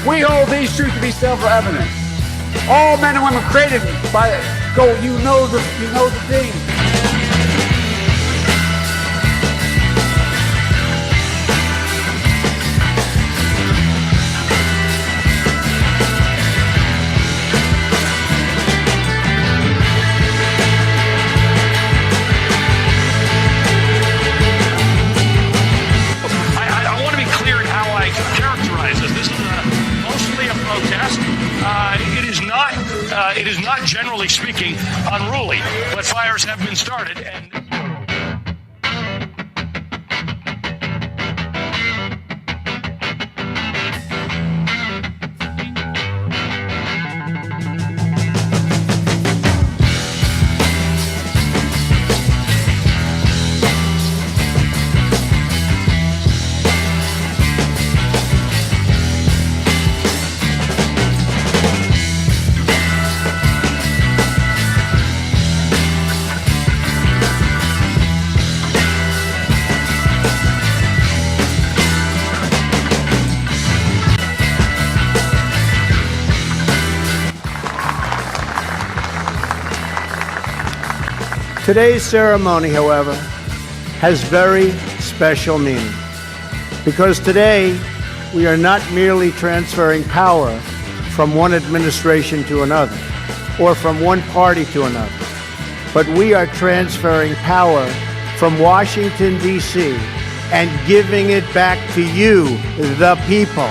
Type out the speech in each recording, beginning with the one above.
We hold these truths to be self-evident. All men and women created by you know the thing. I want to be clear in how I characterize this. This is mostly a protest. It is not, generally speaking, unruly, but fires have been started. And Today's ceremony, however, has very special meaning, because today we are not merely transferring power from one administration to another or from one party to another, but we are transferring power from Washington, D.C. and giving it back to you, the people.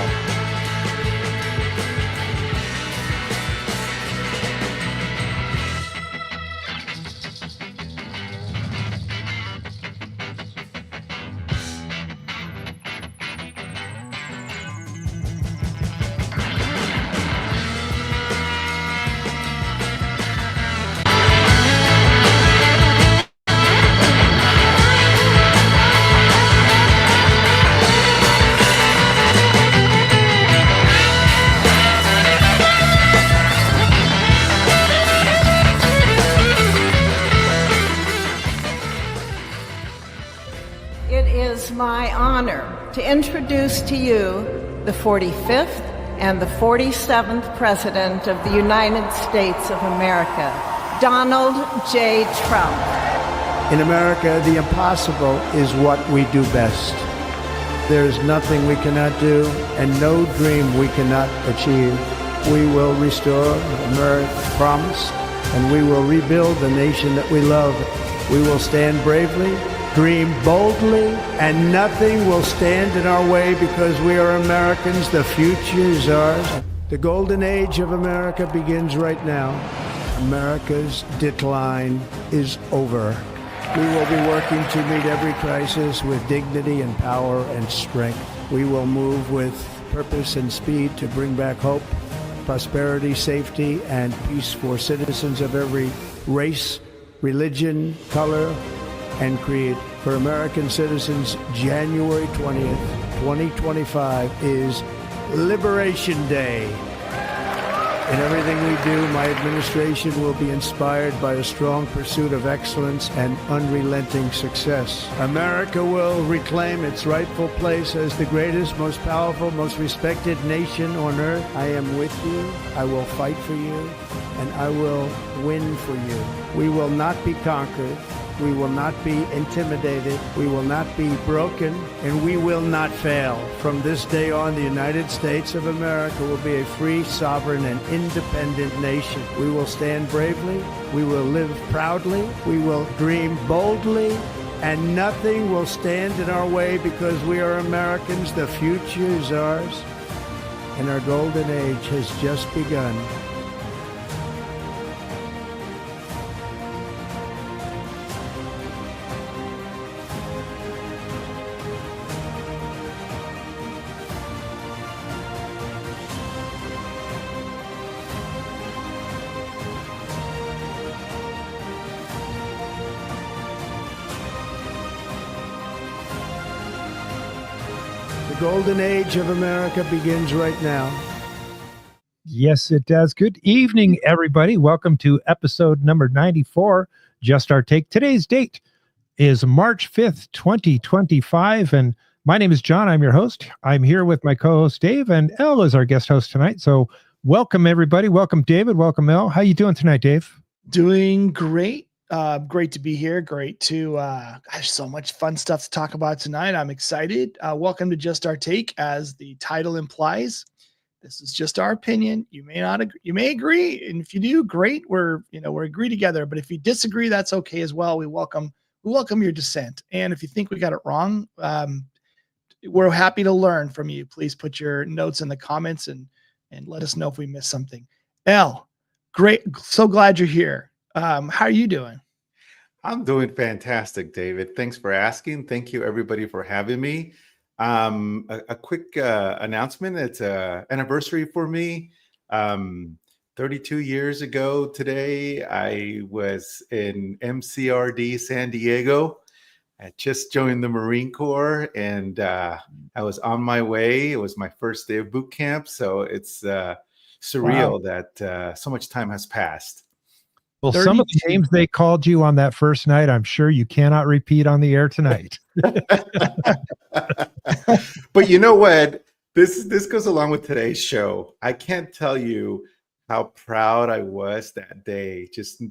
My honor to introduce to you the 45th and the 47th President of the United States of America, Donald J. Trump. In America, the impossible is what we do best. There is nothing we cannot do and no dream we cannot achieve. We will restore America's promise and we will rebuild the nation that we love. We will stand bravely, dream boldly, and nothing will stand in our way because we are Americans. The future is ours. The golden age of America begins right now. America's decline is over. We will be working to meet every crisis with dignity and power and strength. We will move with purpose and speed to bring back hope, prosperity, safety, and peace for citizens of every race, religion, color, and creed. For American citizens, January 20th, 2025 is Liberation Day. In everything we do, my administration will be inspired by a strong pursuit of excellence and unrelenting success. America will reclaim its rightful place as the greatest, most powerful, most respected nation on earth. I am with you. I will fight for you, and I will win for you. We will not be conquered. We will not be intimidated. We will not be broken, and we will not fail. From this day on, the United States of America will be a free, sovereign, and independent nation. We will stand bravely. We will live proudly. We will dream boldly, and nothing will stand in our way because we are Americans. The future is ours, and our golden age has just begun. The golden age of America begins right now. Yes, it does. Good evening, everybody. Welcome to episode number 94, Just Our Take. Today's date is March 5th, 2025, and My name is John. I'm your host. I'm here with my co-host Dave, and Elle is our guest host tonight. So welcome everybody. Welcome David. Welcome Elle. How you doing tonight, Dave? Doing great. Great to be here. Great to gosh, so much fun stuff to talk about tonight. I'm excited. Welcome to Just Our Take, as the title implies. This is just our opinion. You may not agree, you may agree, and if you do, great. We're agree together. But if you disagree, that's okay as well. We welcome your dissent. And if you think we got it wrong, we're happy to learn from you. Please put your notes in the comments and let us know if we missed something. Elle, great. So glad you're here. How are you doing? I'm doing fantastic, David. Thanks for asking. Thank you, everybody, for having me. A quick announcement. It's an anniversary for me. 32 years ago today, I was in MCRD San Diego. I just joined the Marine Corps, and I was on my way. It was my first day of boot camp, so it's surreal that so much time has passed. Well, some of the names they called you on that first night, I'm sure you cannot repeat on the air tonight. But you know what? This goes along with today's show. I can't tell you how proud I was that day, just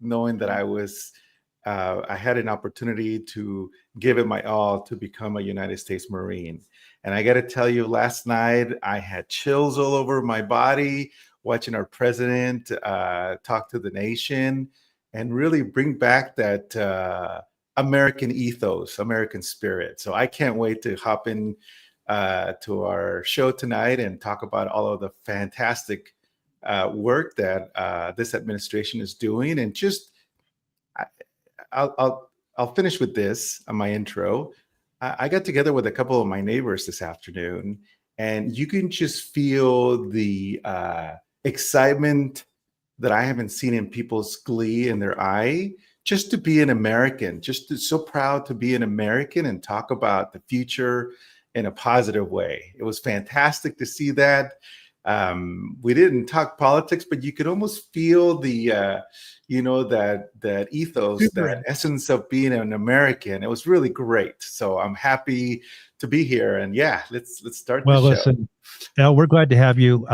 knowing that I had an opportunity to give it my all to become a United States Marine. And I got to tell you, last night I had chills all over my body watching our president talk to the nation and really bring back that American ethos, American spirit. So I can't wait to hop in to our show tonight and talk about all of the fantastic work that this administration is doing. And just, I'll finish with this on my intro. I got together with a couple of my neighbors this afternoon, and you can just feel the excitement that I haven't seen in people's glee in their eye, just to be an American, so proud to be an American and talk about the future in a positive way. It was fantastic to see that. We didn't talk politics, but you could almost feel the, that ethos, that essence of being an American. It was really great. So I'm happy to be here. And yeah, let's start the show. Well, listen, Elle, we're glad to have you.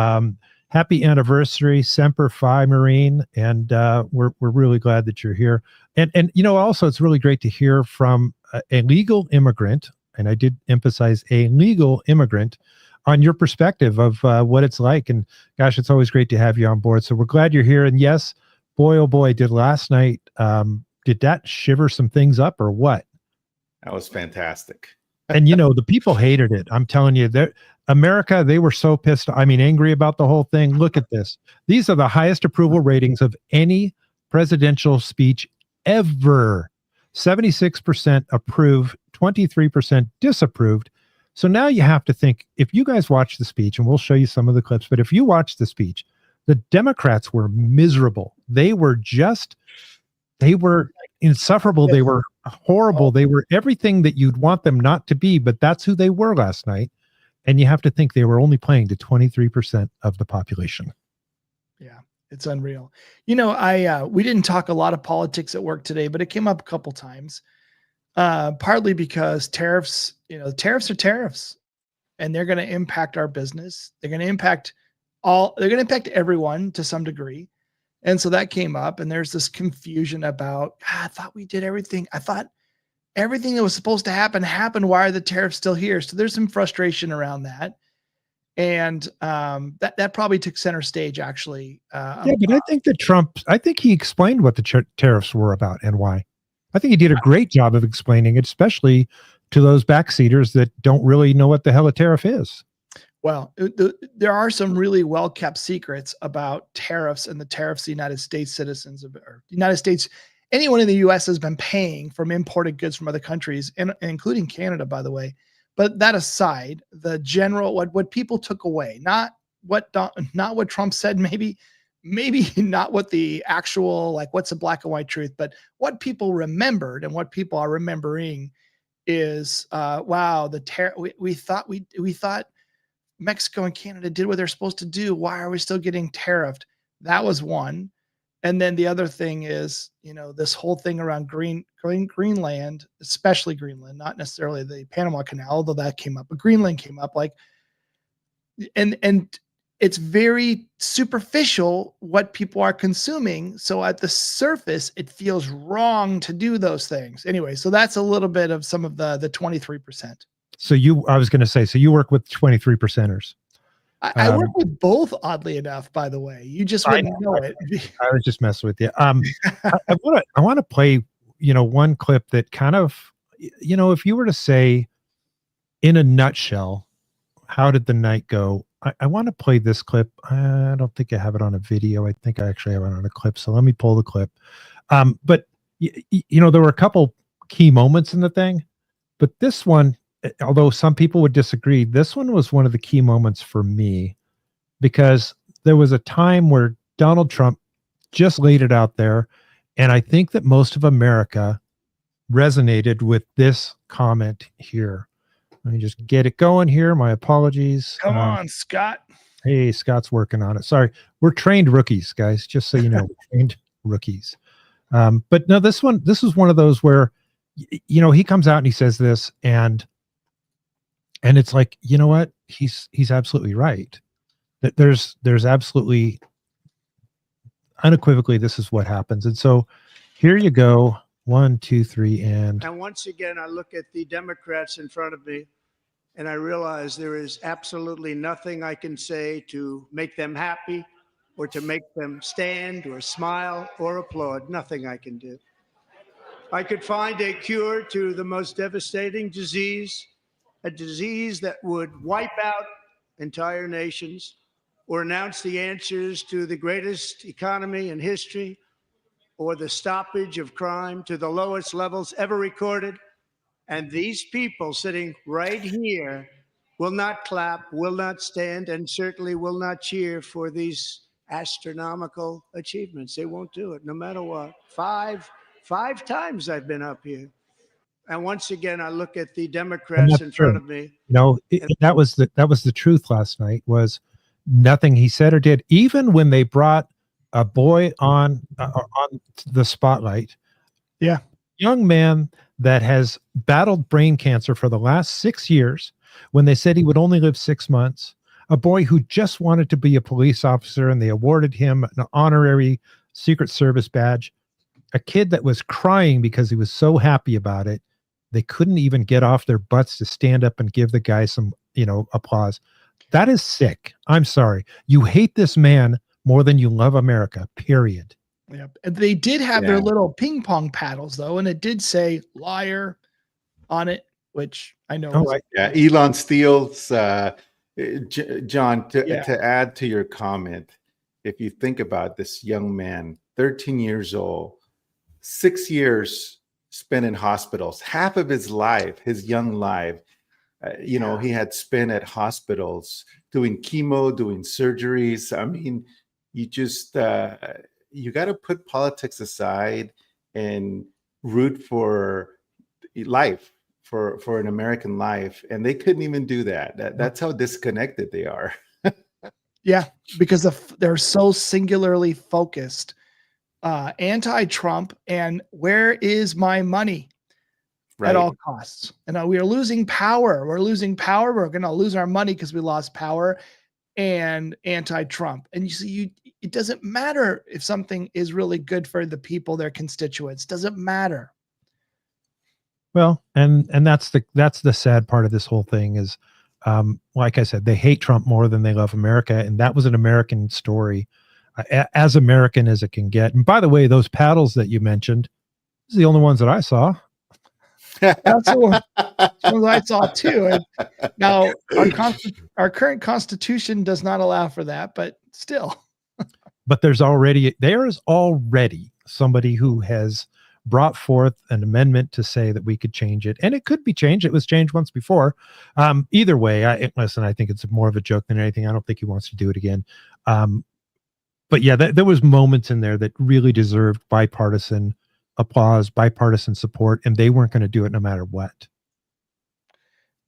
Happy anniversary, Semper Fi, Marine, and we're really glad that you're here. And also it's really great to hear from a legal immigrant, and I did emphasize a legal immigrant, on your perspective of what it's like. And gosh, it's always great to have you on board. So we're glad you're here. And yes, boy, oh boy, did last night, did that shiver some things up or what? That was fantastic. And the people hated it. I'm telling you, America, they were so pissed. I mean, angry about the whole thing. Look at this. These are the highest approval ratings of any presidential speech ever. 76% approve, 23% disapproved. So now you have to think, if you guys watch the speech, and we'll show you some of the clips, but if you watch the speech, the Democrats were miserable. They were insufferable. They were horrible. They were everything that you'd want them not to be, but that's who they were last night. And you have to think they were only playing to 23% of the population. Yeah, it's unreal. We didn't talk a lot of politics at work today, but it came up a couple times. Partly because tariffs, tariffs are tariffs, and they're going to impact our business. They're going to impact everyone to some degree. And so that came up, and there's this confusion about, I thought we did everything. I thought everything that was supposed to happen happened. Why are the tariffs still here? So there's some frustration around that. And that probably took center stage, actually. But I think I think he explained what the tariffs were about and why. I think he did a great job of explaining it, especially to those backseaters that don't really know what the hell a tariff is. Well, there are some really well-kept secrets about tariffs and the tariffs the United States citizens or United States, anyone in the U.S. has been paying from imported goods from other countries, and including Canada, by the way. But that aside, the general, what people took away, not what Trump said, maybe not what the actual, what's the black and white truth, but what people remembered and what people are remembering is, wow, we thought Mexico and Canada did what they're supposed to do. Why are we still getting tariffed? That was one. And then the other thing is, this whole thing around Greenland, especially Greenland, not necessarily the Panama Canal, although that came up, but Greenland came up, like, and it's very superficial what people are consuming. So at the surface, it feels wrong to do those things. Anyway, so that's a little bit of some of the 23%. So I was going to say, so you work with 23 percenters. I work with both, oddly enough, by the way. You just wouldn't know it. I was just messing with you. I want to play, one clip that kind of, if you were to say in a nutshell, how did the night go? I want to play this clip. I don't think I have it on a video. I think I actually have it on a clip. So let me pull the clip. But there were a couple key moments in the thing, but this one, although some people would disagree, this one was one of the key moments for me, because there was a time where Donald Trump just laid it out there. And I think that most of America resonated with this comment here. Let me just get it going here. My apologies. Come on, Scott. Hey, Scott's working on it. Sorry. We're trained rookies, guys, just so you know, trained rookies. But no, this is one of those where, he comes out and he says this, and it's like, you know what? He's absolutely right. That there's absolutely, unequivocally, this is what happens. And so here you go. 1, 2, 3, and once again, I look at the Democrats in front of me, and I realize there is absolutely nothing I can say to make them happy or to make them stand or smile or applaud. Nothing I can do. I could find a cure to the most devastating disease, a disease that would wipe out entire nations, or announce the answers to the greatest economy in history, or the stoppage of crime to the lowest levels ever recorded. And these people sitting right here will not clap, will not stand, and certainly will not cheer for these astronomical achievements. They won't do it, no matter what. Five times I've been up here. And once again, I look at the Democrats in front of me. That was the truth last night, was nothing he said or did. Even when they brought a boy on the spotlight, young man that has battled brain cancer for the last 6 years, when they said he would only live 6 months, a boy who just wanted to be a police officer, and they awarded him an honorary Secret Service badge, a kid that was crying because he was so happy about it. They couldn't even get off their butts to stand up and give the guy some, applause. That is sick. I'm sorry. You hate this man more than you love America, period. Yeah. They did have their little ping pong paddles, though, and it did say liar on it, which I know. Oh, right. Yeah. Elon Steele's, John, to add to your comment, if you think about this young man, 13 years old, 6 years spent in hospitals, half of his life, his young life, he had spent at hospitals doing chemo, doing surgeries. I mean, you just, you got to put politics aside and root for life, for an American life. And they couldn't even do that. That's how disconnected they are. Yeah, because they're so singularly focused, anti-Trump, and where is my money at all costs. And we are losing power. We're losing power. We're going to lose our money because we lost power, and anti-Trump. And you see, it doesn't matter if something is really good for the people, their constituents. Doesn't matter. Well, and that's the sad part of this whole thing is, like I said, they hate Trump more than they love America. And that was an American story, as American as it can get. And by the way, those paddles that you mentioned, these are the only ones that I saw. That's what I saw too. And now our current constitution does not allow for that, but still. But there is already somebody who has brought forth an amendment to say that we could change it, and it could be changed. It was changed once before. Either way, I think it's more of a joke than anything. I don't think he wants to do it again. But yeah, there was moments in there that really deserved bipartisan applause, bipartisan support, and they weren't going to do it no matter what.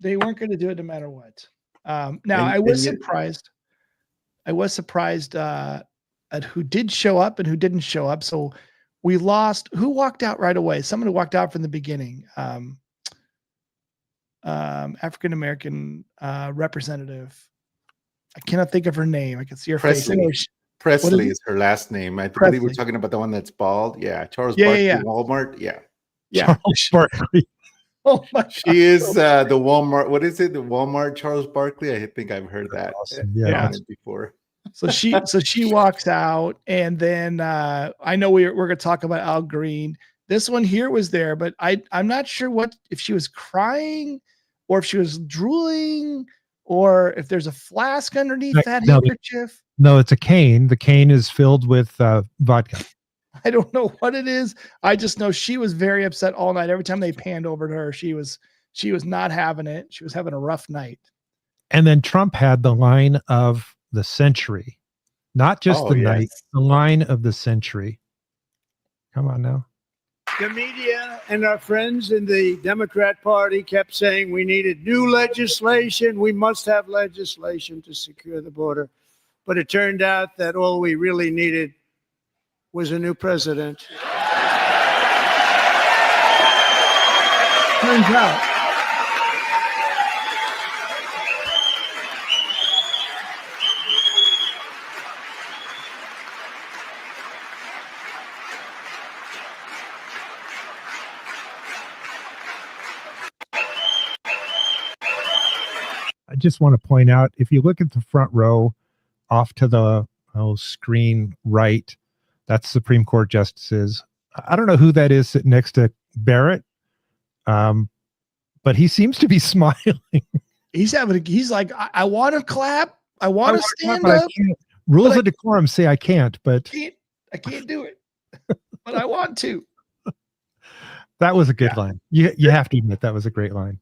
They weren't going to do it no matter what. I was surprised. at who did show up and who didn't show up. So we lost. Who walked out right away? Someone who walked out from the beginning. African American representative. I cannot think of her name. I can see her face. Presley. Anyway, Presley is her last name. I believe we're Presley. talking about the one that's bald. Yeah, Charles Yeah, Barkley, yeah. Walmart. Yeah, Yeah. Charles Barkley. Oh my God. she is the Walmart. What is it? The Walmart Charles Barkley. I think I've heard that Awesome. Yeah. Yeah. before. So she walks out, and then I know we're going to talk about Al Green. This one here was there, but I'm not sure if she was crying or if she was drooling or if there's a flask underneath that handkerchief. No, it's a cane. The cane is filled with vodka. I don't know what it is. I just know she was very upset all night. Every time they panned over to her, she was not having it. She was having a rough night. And then Trump had the line of the century, not just night, the line of the century. Come on now. The media and our friends in the Democrat Party kept saying we needed new legislation. We must have legislation to secure the border. But it turned out that all we really needed was a new president. Turns out. I just want to point out, if you look at the front row off to the screen right, that's Supreme Court justices. I don't know who that is sitting next to Barrett, but he seems to be smiling. He's like, I want to clap. I want to stand up. Rules of decorum say I can't, but I can't do it, but I want to. That was a good line. You have to admit that was a great line.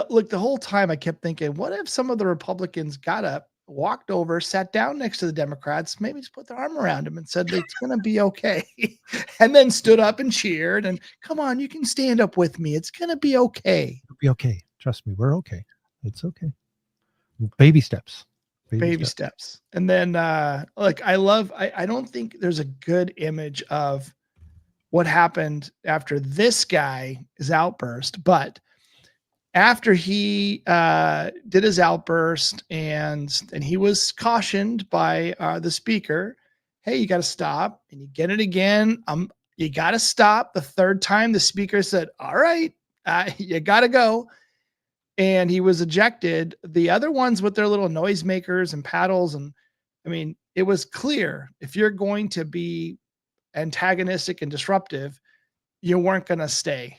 Look, the whole time I kept thinking, what if some of the Republicans got up, walked over, sat down next to the Democrats, maybe just put their arm around him and said, it's going to be okay. And then stood up and cheered and, come on, you can stand up with me. It's going to be okay. It'll be okay. Trust me. We're okay. It's okay. Baby steps. Baby steps. And then, I don't think there's a good image of what happened after this guy's outburst, but after he did his outburst and he was cautioned by the speaker, hey, you got to stop, and you get it again. You got to stop. The third time the speaker said, all right, you got to go. And he was ejected. The other ones with their little noisemakers and paddles. And I mean, it was clear if you're going to be antagonistic and disruptive, you weren't going to stay.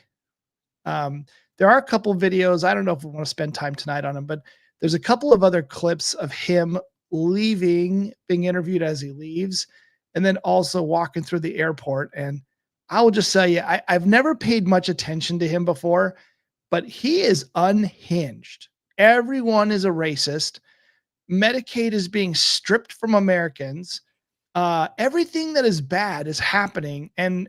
There are a couple videos. I don't know if we want to spend time tonight on them, but there's a couple of other clips of him leaving, being interviewed as he leaves, and then also walking through the airport. And I will just tell you, I've never paid much attention to him before, but he is unhinged. Everyone is a racist. Medicaid is being stripped from Americans. Everything that is bad is happening. And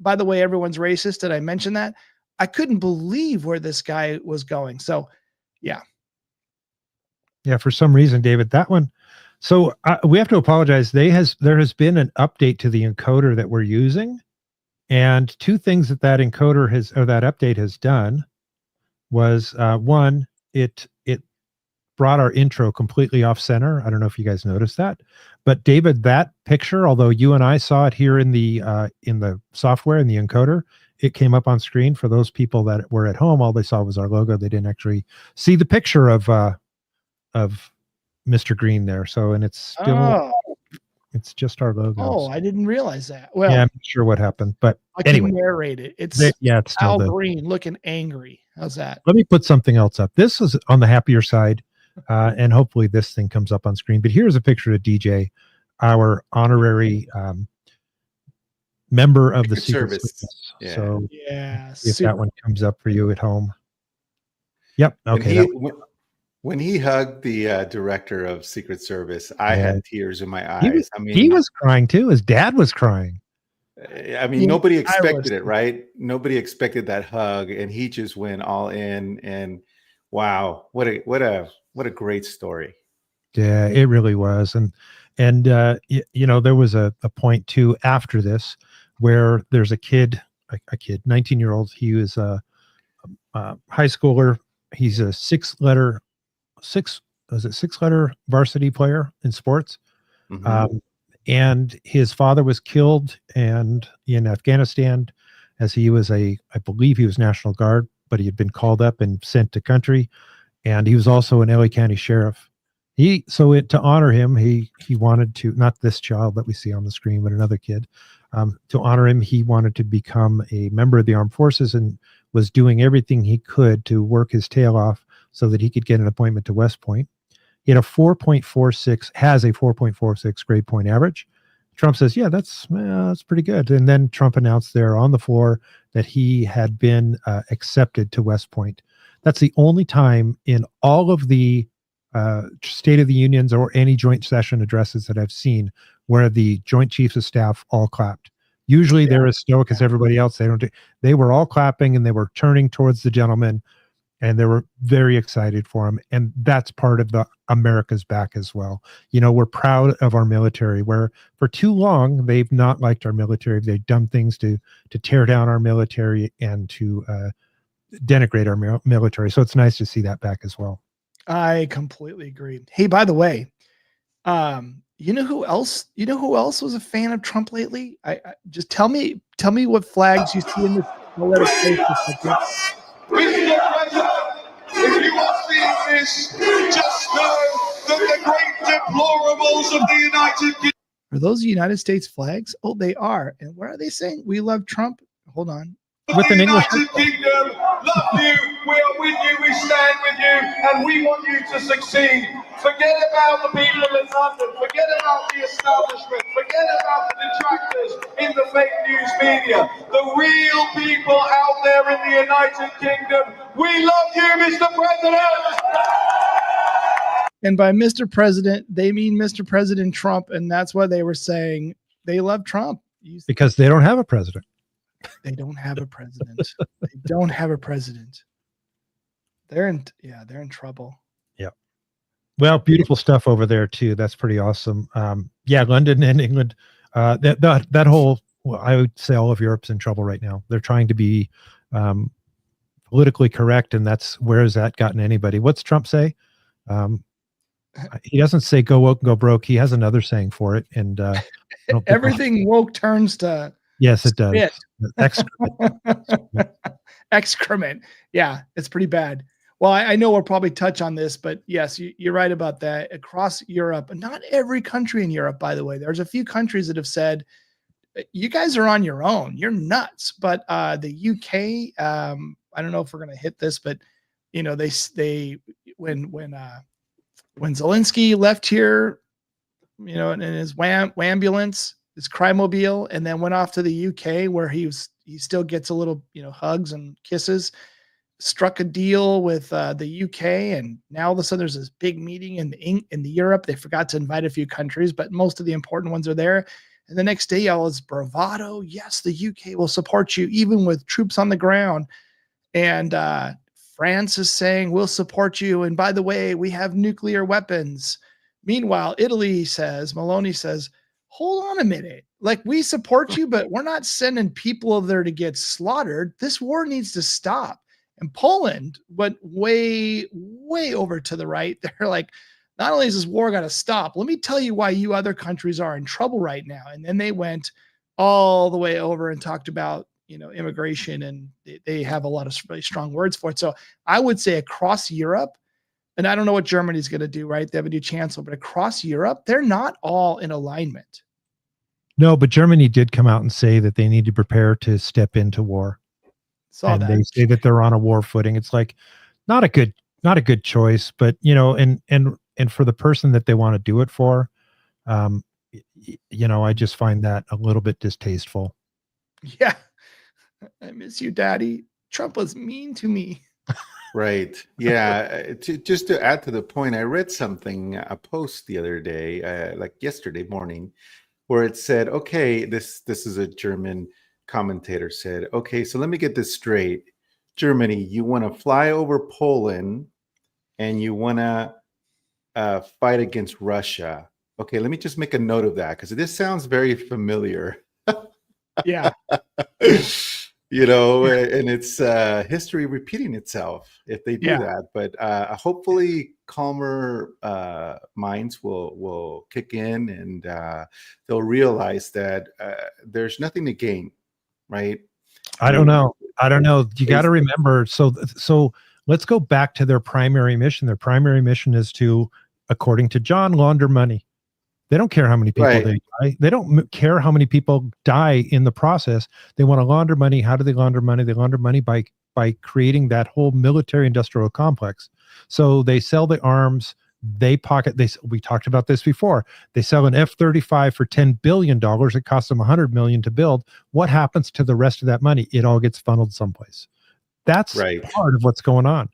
by the way, everyone's racist. Did I mention that? I couldn't believe where this guy was going. So, yeah. Yeah, for some reason, David, that one. So we have to apologize. There has been an update to the encoder that we're using. And two things that encoder that update has done was one, it brought our intro completely off center. I don't know if you guys noticed that, but David, that picture, although you and I saw it here in the software, in the encoder, it came up on screen for those people that were at home. All they saw was our logo. They didn't actually see the picture of Mr. Green there. So, and it's still, it's just our logo. Oh, I didn't realize that. Well, yeah, I'm not sure what happened, but I anyway, can narrate it. It's it's Al Green looking angry. How's that? Let me put something else up. This is on the happier side, and hopefully this thing comes up on screen. But here's a picture of DJ, our honorary member of the Secret Service. Yeah. So yeah, if that one comes up for you at home. Yep. Okay. When he hugged the director of Secret Service, I had tears in my eyes. He was crying too. His dad was crying. I mean, nobody expected it, right? Nobody expected that hug, and he just went all in. And wow, what a great story. Yeah, it really was. And And there was a point too after this where there's a kid, 19-year-old. He was a high schooler. He's a six-letter varsity player in sports. Mhm. And his father was killed and in Afghanistan as he was I believe he was National Guard, but he had been called up and sent to country. And he was also an LA County sheriff. To honor him, he wanted to, not this child that we see on the screen, but another kid, to honor him, he wanted to become a member of the armed forces and was doing everything he could to work his tail off so that he could get an appointment to West Point. He had a 4.46 grade point average. Trump says, yeah, that's pretty good. And then Trump announced there on the floor that he had been accepted to West Point. That's the only time in all of the State of the Unions or any joint session addresses that I've seen where the Joint Chiefs of Staff all clapped. Usually they're as stoic as everybody else. They were all clapping and they were turning towards the gentleman and they were very excited for him. And that's part of the America's back as well. We're proud of our military, where for too long they've not liked our military. They've done things to tear down our military and to denigrate our military. So it's nice to see that back as well. I completely agree. Hey, by the way, you know who else was a fan of Trump lately? I just tell me what flags you see in this. I'll let it play for a second. Mr. President, if you are seeing this, just know that the great deplorables of the United Kingdom. Are those United States flags? Oh, they are. And what are they saying? We love Trump. Hold on. With an English. United Kingdom, love you, we are with you, we stand with you, and we want you to succeed. Forget about the people in London, forget about the establishment, forget about the detractors in the fake news media. The real people out there in the United Kingdom, we love you, Mr. President! And by Mr. President, they mean Mr. President Trump, and that's why they were saying they love Trump. Because they don't have a president. They don't have a president. They don't have a president. They're in trouble. Yeah. Well, beautiful stuff over there too. That's pretty awesome. London and England. That whole, I would say all of Europe's in trouble right now. They're trying to be politically correct, and where has that gotten anybody? What's Trump say? He doesn't say go woke and go broke. He has another saying for it, and everything woke turns to. Yes, it does. Excrement. Excrement. Yeah, it's pretty bad. Well, I know we'll probably touch on this, but yes, you're right about that. Across Europe, not every country in Europe, by the way, there's a few countries that have said, you guys are on your own. You're nuts. But the UK, I don't know if we're going to hit this, but when Zelensky left here, in his ambulance, his crime-mobile, and then went off to the UK where he still gets a little, hugs and kisses, struck a deal with the UK. And now all of a sudden there's this big meeting in the Europe. They forgot to invite a few countries, but most of the important ones are there. And the next day, all is bravado. Yes, the UK will support you, even with troops on the ground. And France is saying, we'll support you. And by the way, we have nuclear weapons. Meanwhile, Maloney says, hold on a minute. Like, we support you, but we're not sending people there to get slaughtered. This war needs to stop. And Poland went way, way over to the right. They're like, not only is this war got to stop, let me tell you why you other countries are in trouble right now. And then they went all the way over and talked about, immigration, and they have a lot of really strong words for it. So I would say across Europe, and I don't know what Germany's going to do, right? They have a new chancellor, but across Europe, they're not all in alignment. No, but Germany did come out and say that they need to prepare to step into war. They say that they're on a war footing. It's like not a good choice, but and for the person that they want to do it for, I just find that a little bit distasteful. Yeah. I miss you, Daddy. Trump was mean to me. Right. Yeah. Just to add to the point, I read a post the other day, like yesterday morning, where it said, okay, this is a German commentator said, okay, so let me get this straight. Germany, you want to fly over Poland and you want to fight against Russia. Okay, let me just make a note of that because this sounds very familiar. Yeah. You know, and it's history repeating itself if they do Yeah. that. But hopefully, calmer minds will kick in, and they'll realize that there's nothing to gain, right? I don't know. You got to remember. So let's go back to their primary mission. Their primary mission is to, according to John, launder money. They don't care how many people they die. They don't care how many people die in the process. They want to launder money. How do they launder money? They launder money by creating that whole military industrial complex. So they sell the arms. They pocket. We talked about this before. They sell an F-35 for $10 billion. It costs them $100 million to build. What happens to the rest of that money? It all gets funneled someplace. That's part of what's going on.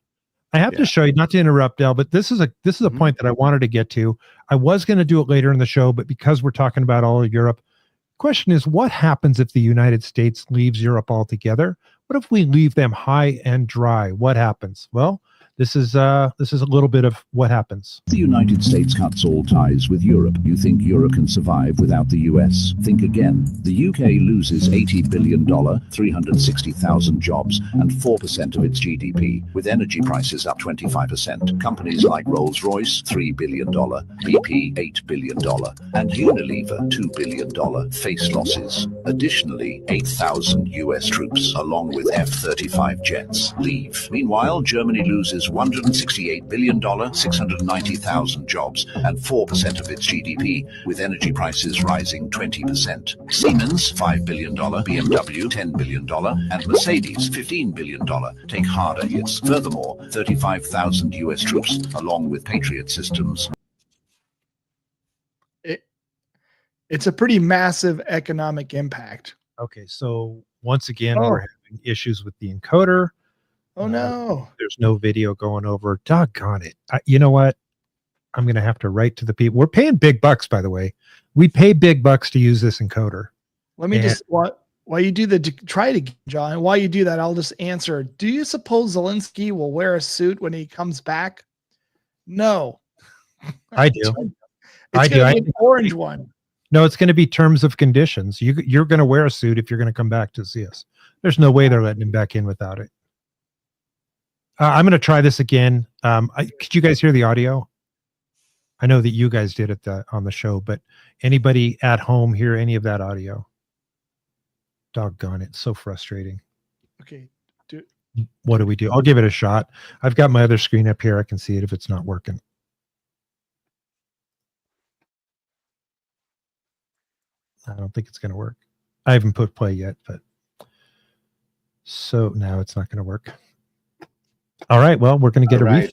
I have to show you, not to interrupt, Del, but this is a point that I wanted to get to. I was going to do it later in the show, but because we're talking about all of Europe, question is, what happens if the United States leaves Europe altogether? What if we leave them high and dry? What happens? Well, this is a little bit of what happens. The United States cuts all ties with Europe. You think Europe can survive without the US? Think again. The UK loses $80 billion, 360,000 jobs, and 4% of its GDP, with energy prices up 25%. Companies like Rolls-Royce, $3 billion, BP, $8 billion, and Unilever, $2 billion, face losses. Additionally, 8,000 US troops, along with F-35 jets, leave. Meanwhile, Germany loses $168 billion, 690,000 jobs, and 4% of its GDP, with energy prices rising 20%. Siemens, $5 billion, BMW, $10 billion, and Mercedes, $15 billion, take harder hits. Furthermore, 35,000 US troops, along with Patriot systems. It's a pretty massive economic impact. Okay, so once again, we're having issues with the encoder. Oh no! There's no video going over. Doggone it! You know what? I'm going to have to write to the people. We're paying big bucks, by the way. We pay big bucks to use this encoder. Let me just while you do try it again, John. And while you do that, I'll just answer. Do you suppose Zelensky will wear a suit when he comes back? No, I do. I do. An orange one. No, it's going to be terms of conditions. You're going to wear a suit if you're going to come back to see us. There's no way they're letting him back in without it. I'm going to try this again. Could you guys hear the audio? I know that you guys did it on the show, but anybody at home hear any of that audio? Doggone it. So frustrating. Okay. What do we do? I'll give it a shot. I've got my other screen up here. I can see it if it's not working. I don't think it's going to work. I haven't put play yet, but so now it's not going to work. All right. Well, we're going to get refund.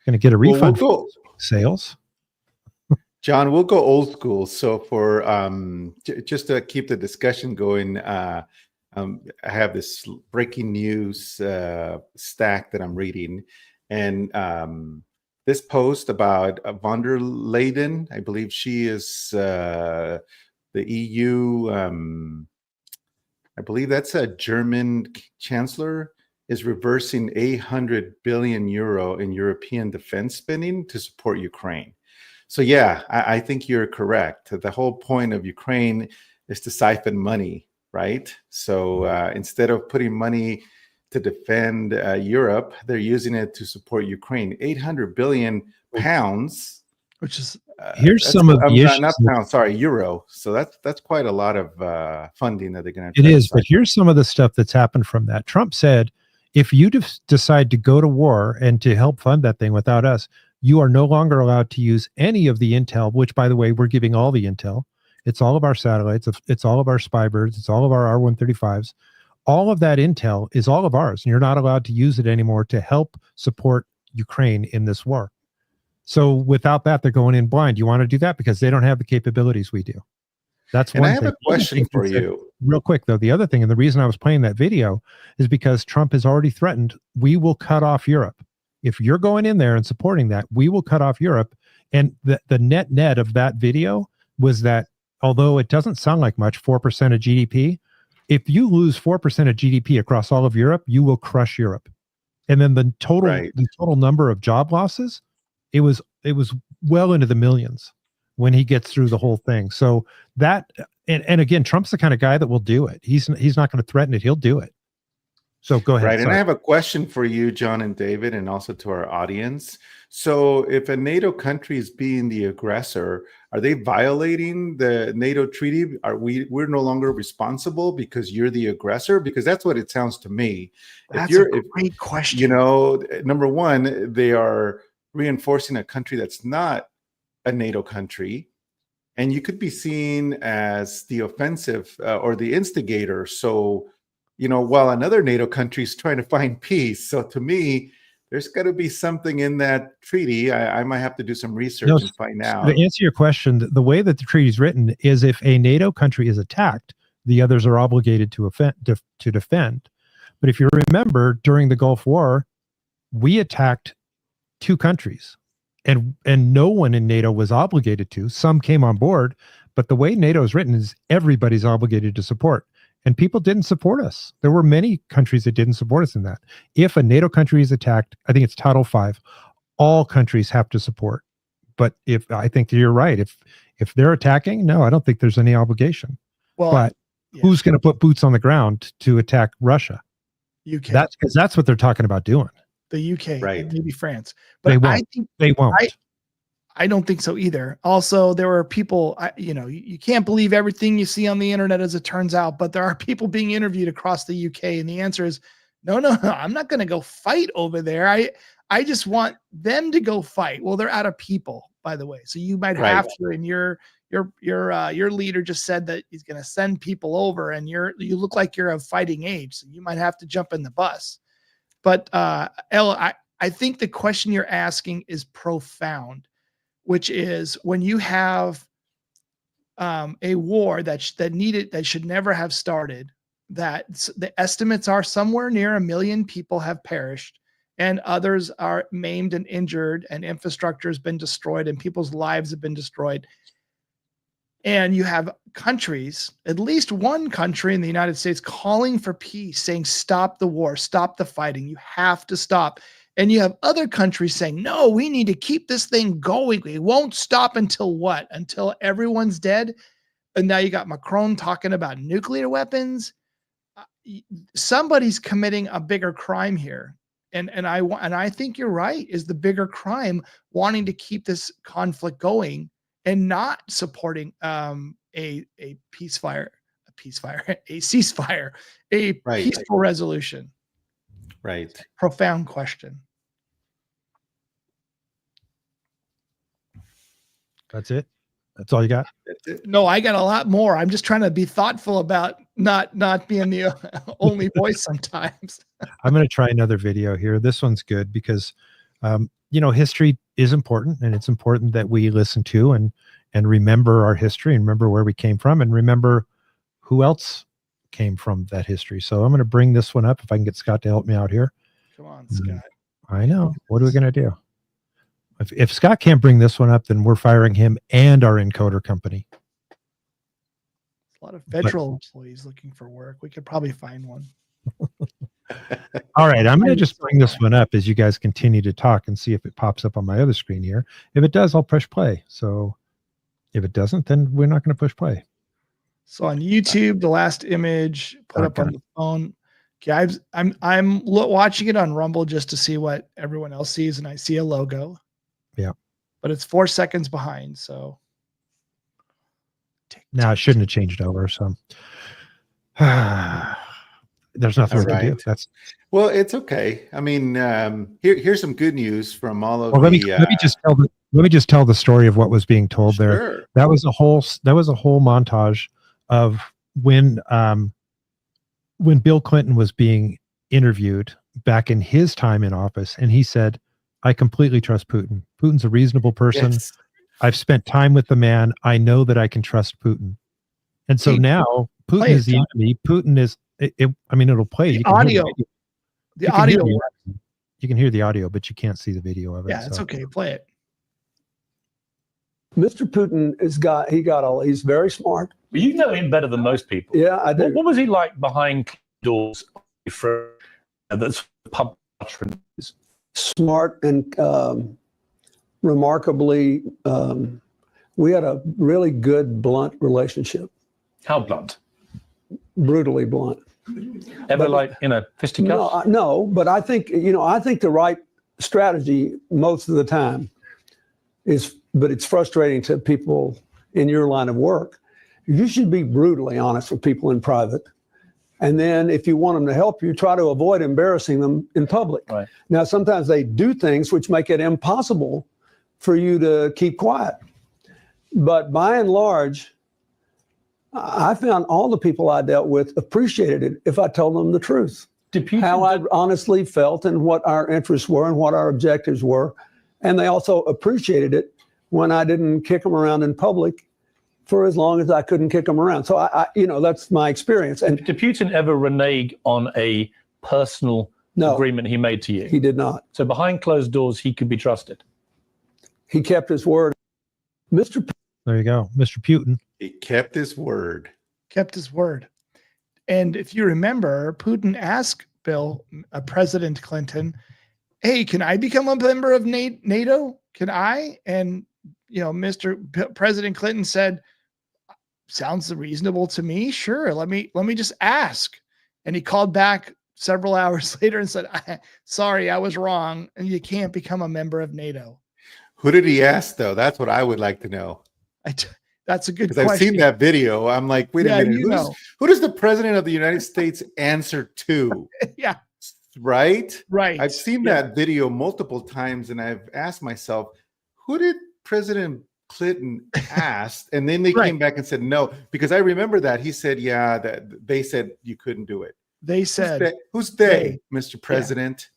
Going to get a refund for sales. John, we'll go old school. So for just to keep the discussion going, I have this breaking news stack that I'm reading, and this post about von der Leyen, I believe she is the EU. I believe that's a German chancellor, is reversing 800 billion euro in European defense spending to support Ukraine. So yeah, I think you're correct. The whole point of Ukraine is to siphon money, right? So instead of putting money to defend Europe, they're using it to support Ukraine. 800 billion pounds, which is here's some of the issues. Not pounds, sorry, euro. So that's quite a lot of funding that they're going to. It is, but here's some of the stuff that's happened from that. Trump said, if you decide to go to war and to help fund that thing without us, you are no longer allowed to use any of the intel, which, by the way, we're giving all the intel. It's all of our satellites. It's all of our spy birds. It's all of our R-135s. All of that intel is all of ours, and you're not allowed to use it anymore to help support Ukraine in this war. So without that, they're going in blind. You want to do that because they don't have the capabilities we do. That's one thing. And I have a question for you. Real quick, though. The other thing, and the reason I was playing that video is because Trump has already threatened, we will cut off Europe. If you're going in there and supporting that, we will cut off Europe. And the net of that video was that, although it doesn't sound like much, 4% of GDP, if you lose 4% of GDP across all of Europe, you will crush Europe. And then the total number of job losses, it was well into the millions when he gets through the whole thing. So that, and again, Trump's the kind of guy that will do it. He's not going to threaten it. He'll do it. So go ahead. Right. And Sorry. I have a question for you, John and David, and also to our audience. So if a NATO country is being the aggressor, are they violating the NATO treaty? We're no longer responsible because you're the aggressor? Because that's what it sounds to me. That's a great question. You know, number one, they are reinforcing a country that's not a NATO country. And you could be seen as the offensive or the instigator. So, you know, while another NATO country is trying to find peace. So to me, there's got to be something in that treaty. I might have to do some research and find out. To answer your question, the way that the treaty is written is if a NATO country is attacked, the others are obligated to defend. But if you remember, during the Gulf War, we attacked 2 countries, and no one in NATO was obligated to. Some came on board, but the way NATO is written is everybody's obligated to support. And people didn't support us. There were many countries that didn't support us in that. If a NATO country is attacked, I think it's Title V, all countries have to support. But I think you're right. If they're attacking, no, I don't think there's any obligation. Well, but who's going to put boots on the ground to attack Russia? UK. That's what they're talking about doing. The UK, right? Maybe France, but they won't. I think they won't. I don't think so either. Also, there are people, you can't believe everything you see on the internet as it turns out, but there are people being interviewed across the UK. And the answer is, no, I'm not going to go fight over there. I just want them to go fight. Well, they're out of people, by the way. So you might have to, and your leader just said that he's going to send people over, and you look like you're of fighting age. So you might have to jump in the bus. But Ella, I think the question you're asking is profound, which is when you have a war that should never have started, that the estimates are somewhere near 1 million people have perished and others are maimed and injured, and infrastructure has been destroyed and people's lives have been destroyed. And you have countries, at least one country in the United States, calling for peace, saying, stop the war, stop the fighting. You have to stop. And you have other countries saying, no, we need to keep this thing going. We won't stop until what? Until everyone's dead. And now you got Macron talking about nuclear weapons. Somebody's committing a bigger crime here. And I think you're right, is the bigger crime wanting to keep this conflict going and not supporting a ceasefire, a peaceful resolution. Right. Profound question. That's it. That's all you got? No, I got a lot more. I'm just trying to be thoughtful about not being the only voice sometimes. I'm going to try another video here. This one's good because, history is important, and it's important that we listen to and remember our history and remember where we came from and remember who else came from that history. So I'm going to bring this one up if I can get Scott to help me out here. Come on, Scott. I know. What are we going to do? If Scott can't bring this one up, then we're firing him and our encoder company. A lot of federal employees looking for work. We could probably find one. All right. I'm going to just bring this one up as you guys continue to talk and see if it pops up on my other screen here. If it does, I'll push play. So if it doesn't, then we're not going to push play. So on YouTube, the last image put up on the phone. Okay, I'm watching it on Rumble just to see what everyone else sees, and I see a logo. Yeah, but it's 4 seconds behind. So now I shouldn't have changed over. So there's nothing we can do. Well, it's okay. I mean, here's some good news from all of. Well, let me just tell the story of what was being told there. That was a whole montage of when Bill Clinton was being interviewed back in his time in office, and he said, I completely trust Putin. Putin's a reasonable person. Yes. I've spent time with the man. I know that I can trust Putin. And so now Putin is the enemy. Putin is, it'll play. The audio. You can hear the audio, but you can't see the video of it. Yeah, it's okay. Play it. Mr. Putin he's very smart. Well, you know him better than most people. Yeah, I do. What was he like behind doors? That's public. Smart and remarkably We had a really good, blunt relationship. How blunt? Brutally blunt. Ever like, fisticuffs? No, but I think, I think the right strategy most of the time is, but it's frustrating to people in your line of work. You should be brutally honest with people in private. And then if you want them to help you, try to avoid embarrassing them in public. Right. Now, sometimes they do things which make it impossible for you to keep quiet. But by and large, I found all the people I dealt with appreciated it if I told them the truth. How I honestly felt and what our interests were and what our objectives were. And they also appreciated it when I didn't kick them around in public for as long as I couldn't kick them around. So I that's my experience. And did Putin ever renege on a personal agreement he made to you? He did not. So behind closed doors, he could be trusted. He kept his word. There you go, Mr. Putin. He kept his word. Kept his word. And if you remember, Putin asked President Clinton, hey, can I become a member of NATO? Can I? And, President Clinton said, sounds reasonable to me. Sure. Let me just ask. And he called back several hours later and said, sorry, I was wrong. And you can't become a member of NATO. Who did he ask, though? That's what I would like to know. That's a good question. I've seen that video. I'm like, wait a minute. Who does the president of the United States answer to? Yeah. Right? Right. I've seen that video multiple times, and I've asked myself, who did President Clinton ask? And then they came back and said no, because I remember that he said, yeah, that they said you couldn't do it. They said, who's they, Mr. President?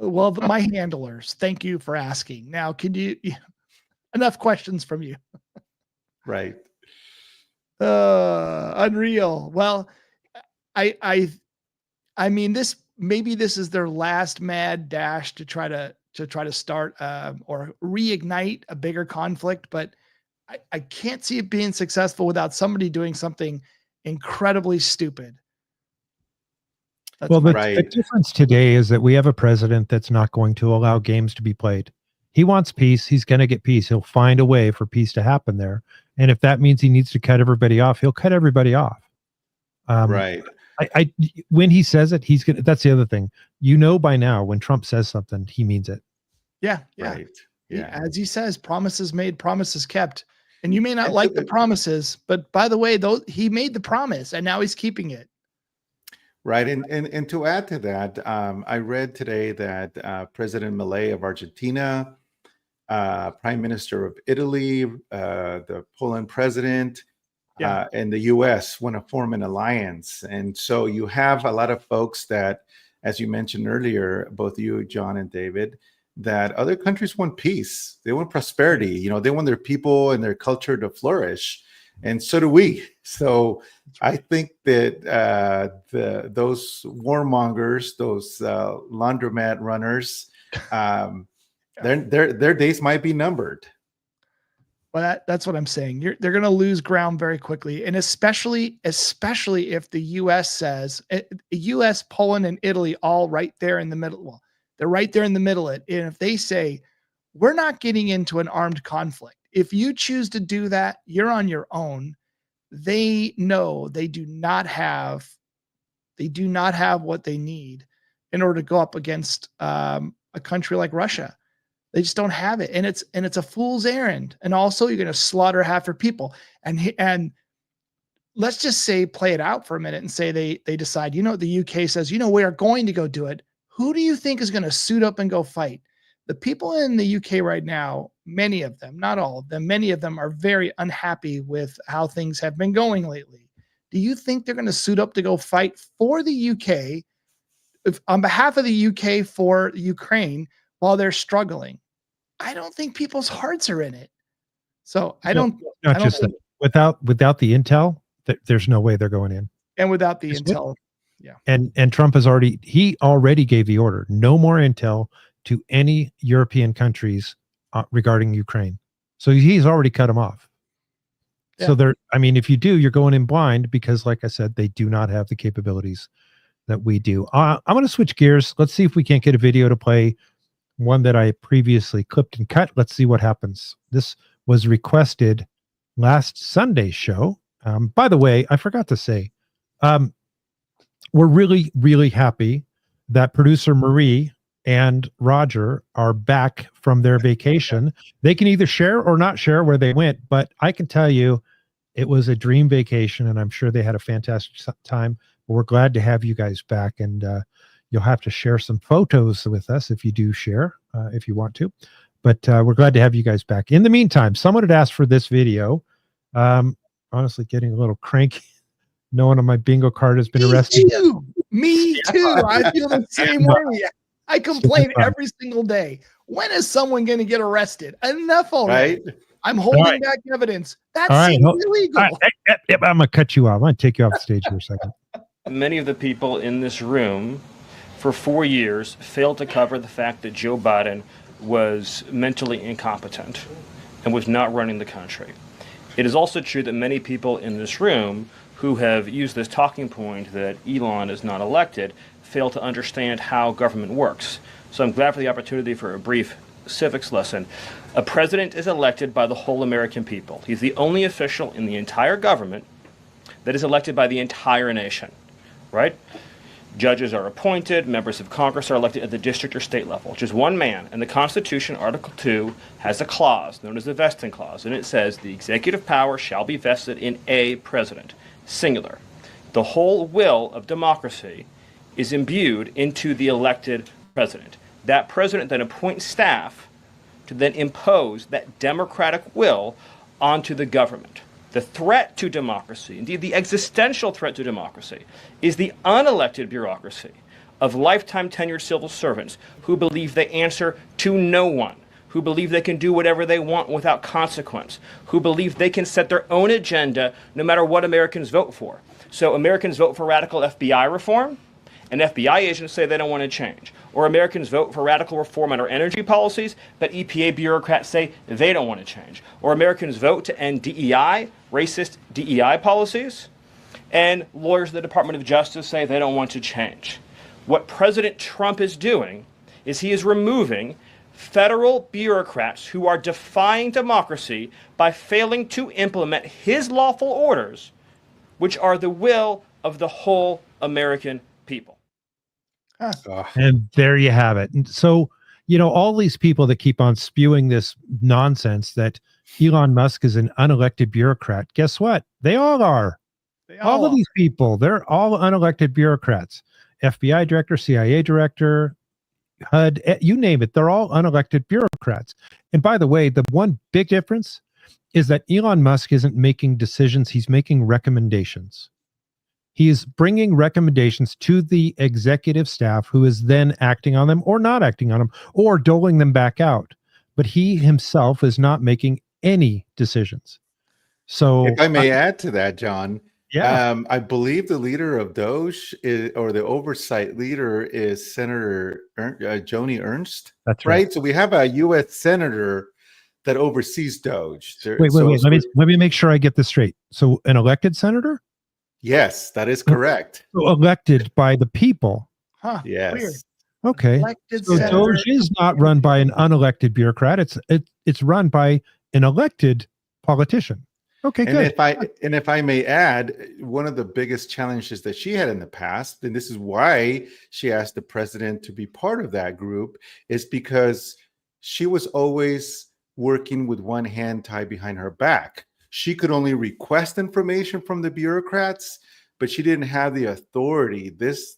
Yeah. Well, my handlers. Thank you for asking. Now, can you? Enough questions from you. Right. Unreal. Well, I mean, this is their last mad dash to try to start or reignite a bigger conflict, but I can't see it being successful without somebody doing something incredibly stupid. The difference today is that we have a president that's not going to allow games to be played. He wants peace. He's going to get peace. He'll find a way for peace to happen there. And if that means he needs to cut everybody off, he'll cut everybody off. Right. When he says it, he's gonna. That's the other thing. By now, when Trump says something, he means it. Yeah. Right. Yeah. As he says, promises made, promises kept. And you may not like the promises, but by the way, he made the promise and now he's keeping it. Right. And to add to that, I read today that President Milei of Argentina, Prime Minister of Italy, the Poland president, and the U.S. want to form an alliance. And so you have a lot of folks that, as you mentioned earlier, both you, John, and David, that other countries want peace. They want prosperity. They want their people and their culture to flourish. And so do we. So I think that those warmongers, those laundromat runners, their days might be numbered. Well, that's what I'm saying. They're going to lose ground very quickly, and especially if the U.S. says U.S., Poland, and Italy all right there in the middle. Well, they're right there in the middle. And if they say we're not getting into an armed conflict, if you choose to do that, you're on your own. They know they do not have what they need in order to go up against a country like Russia. They just don't have it. And it's a fool's errand. And also you're going to slaughter half your people. And let's just say, play it out for a minute and say they decide, the UK says, we are going to go do it. Who do you think is going to suit up and go fight? The people in the UK right now, many of them, not all of them, many of them are very unhappy with how things have been going lately. Do you think they're going to suit up to go fight for the UK, on behalf of the UK for Ukraine, while they're struggling? I don't think people's hearts are in it. So without the intel, there's no way they're going in. And without the intel, yeah. And Trump he already gave the order, no more intel to any European countries regarding Ukraine. So he's already cut them off. Yeah. So if you do, you're going in blind because, like I said, they do not have the capabilities that we do. I'm going to switch gears. Let's see if we can't get a video to play, one that I previously clipped and cut. Let's see what happens. This was requested last Sunday's show. By the way, I forgot to say, we're really, really happy that producer Marie and Roger are back from their vacation. They can either share or not share where they went, but I can tell you it was a dream vacation, and I'm sure they had a fantastic time. But we're glad to have you guys back, and you'll have to share some photos with us if you do share, if you want to. But we're glad to have you guys back. In the meantime, someone had asked for this video. Honestly, getting a little cranky. No one on my bingo card has been arrested. Me too. I feel the same way. I complain every single day. When is someone going to get arrested? Enough already. Right? I'm holding back evidence. That All right. seems illegal. I'm going to cut you off. I'm going to take you off the stage for a second. Many of the people in this room for 4 years failed to cover the fact that Joe Biden was mentally incompetent and was not running the country. It is also true that many people in this room who have used this talking point that Elon is not elected fail to understand how government works. So I'm glad for the opportunity for a brief civics lesson. A president is elected by the whole American people. He's the only official in the entire government that is elected by the entire nation, right? Judges are appointed, members of Congress are elected at the district or state level, just one man. And the Constitution, Article 2, has a clause known as the vesting clause, and it says the executive power shall be vested in a president, singular. The whole will of democracy is imbued into the elected president. That president then appoints staff to then impose that democratic will onto the government. The threat to democracy, indeed the existential threat to democracy, is the unelected bureaucracy of lifetime tenured civil servants who believe they answer to no one, who believe they can do whatever they want without consequence, who believe they can set their own agenda no matter what Americans vote for. So Americans vote for radical FBI reform, and FBI agents say they don't want to change. Or Americans vote for radical reform on our energy policies, but EPA bureaucrats say they don't want to change. Or Americans vote to end DEI, racist DEI policies, and lawyers at the Department of Justice say they don't want to change. What President Trump is doing is he is removing federal bureaucrats who are defying democracy by failing to implement his lawful orders, which are the will of the whole American people. And there you have it. And so, all these people that keep on spewing this nonsense that Elon Musk is an unelected bureaucrat, guess what? They all are. All of these people, they're all unelected bureaucrats. FBI director, CIA director, HUD, you name it. They're all unelected bureaucrats. And by the way, the one big difference is that Elon Musk isn't making decisions. He's making recommendations. He is bringing recommendations to the executive staff who is then acting on them or not acting on them or doling them back out. But he himself is not making any decisions. So if I may add to that, John, I believe the leader of Doge or the oversight leader is Senator Joni Ernst. That's right. So we have a U.S. senator that oversees Doge. Wait. Let me make sure I get this straight. So an elected senator? Yes, that is correct. So elected by the people. Huh. Yes. Weird. Okay. Elected so senator. Doge is not run by an unelected bureaucrat. It's run by an elected politician. Okay, good. If I may add, one of the biggest challenges that she had in the past, and this is why she asked the president to be part of that group, is because she was always working with one hand tied behind her back. She could only request information from the bureaucrats, but she didn't have the authority. This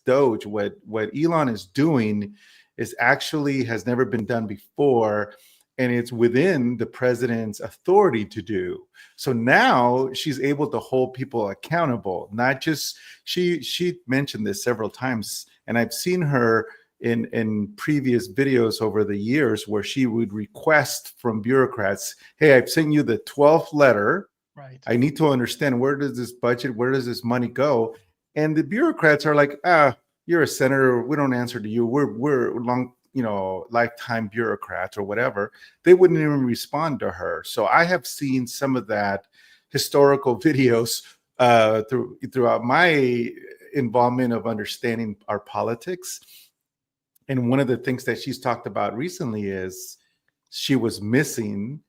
Doge, what Elon is doing is actually has never been done before, and it's within the president's authority to do. So now she's able to hold people accountable, not just she mentioned this several times, and I've seen her in previous videos over the years where she would request from bureaucrats, hey, I've sent you the 12th letter. Right. I need to understand where does this money go? And the bureaucrats are like, you're a senator. We don't answer to you. We're lifetime bureaucrats or whatever. They wouldn't even respond to her. So I have seen some of that historical videos throughout my involvement of understanding our politics. And one of the things that she's talked about recently is she was missing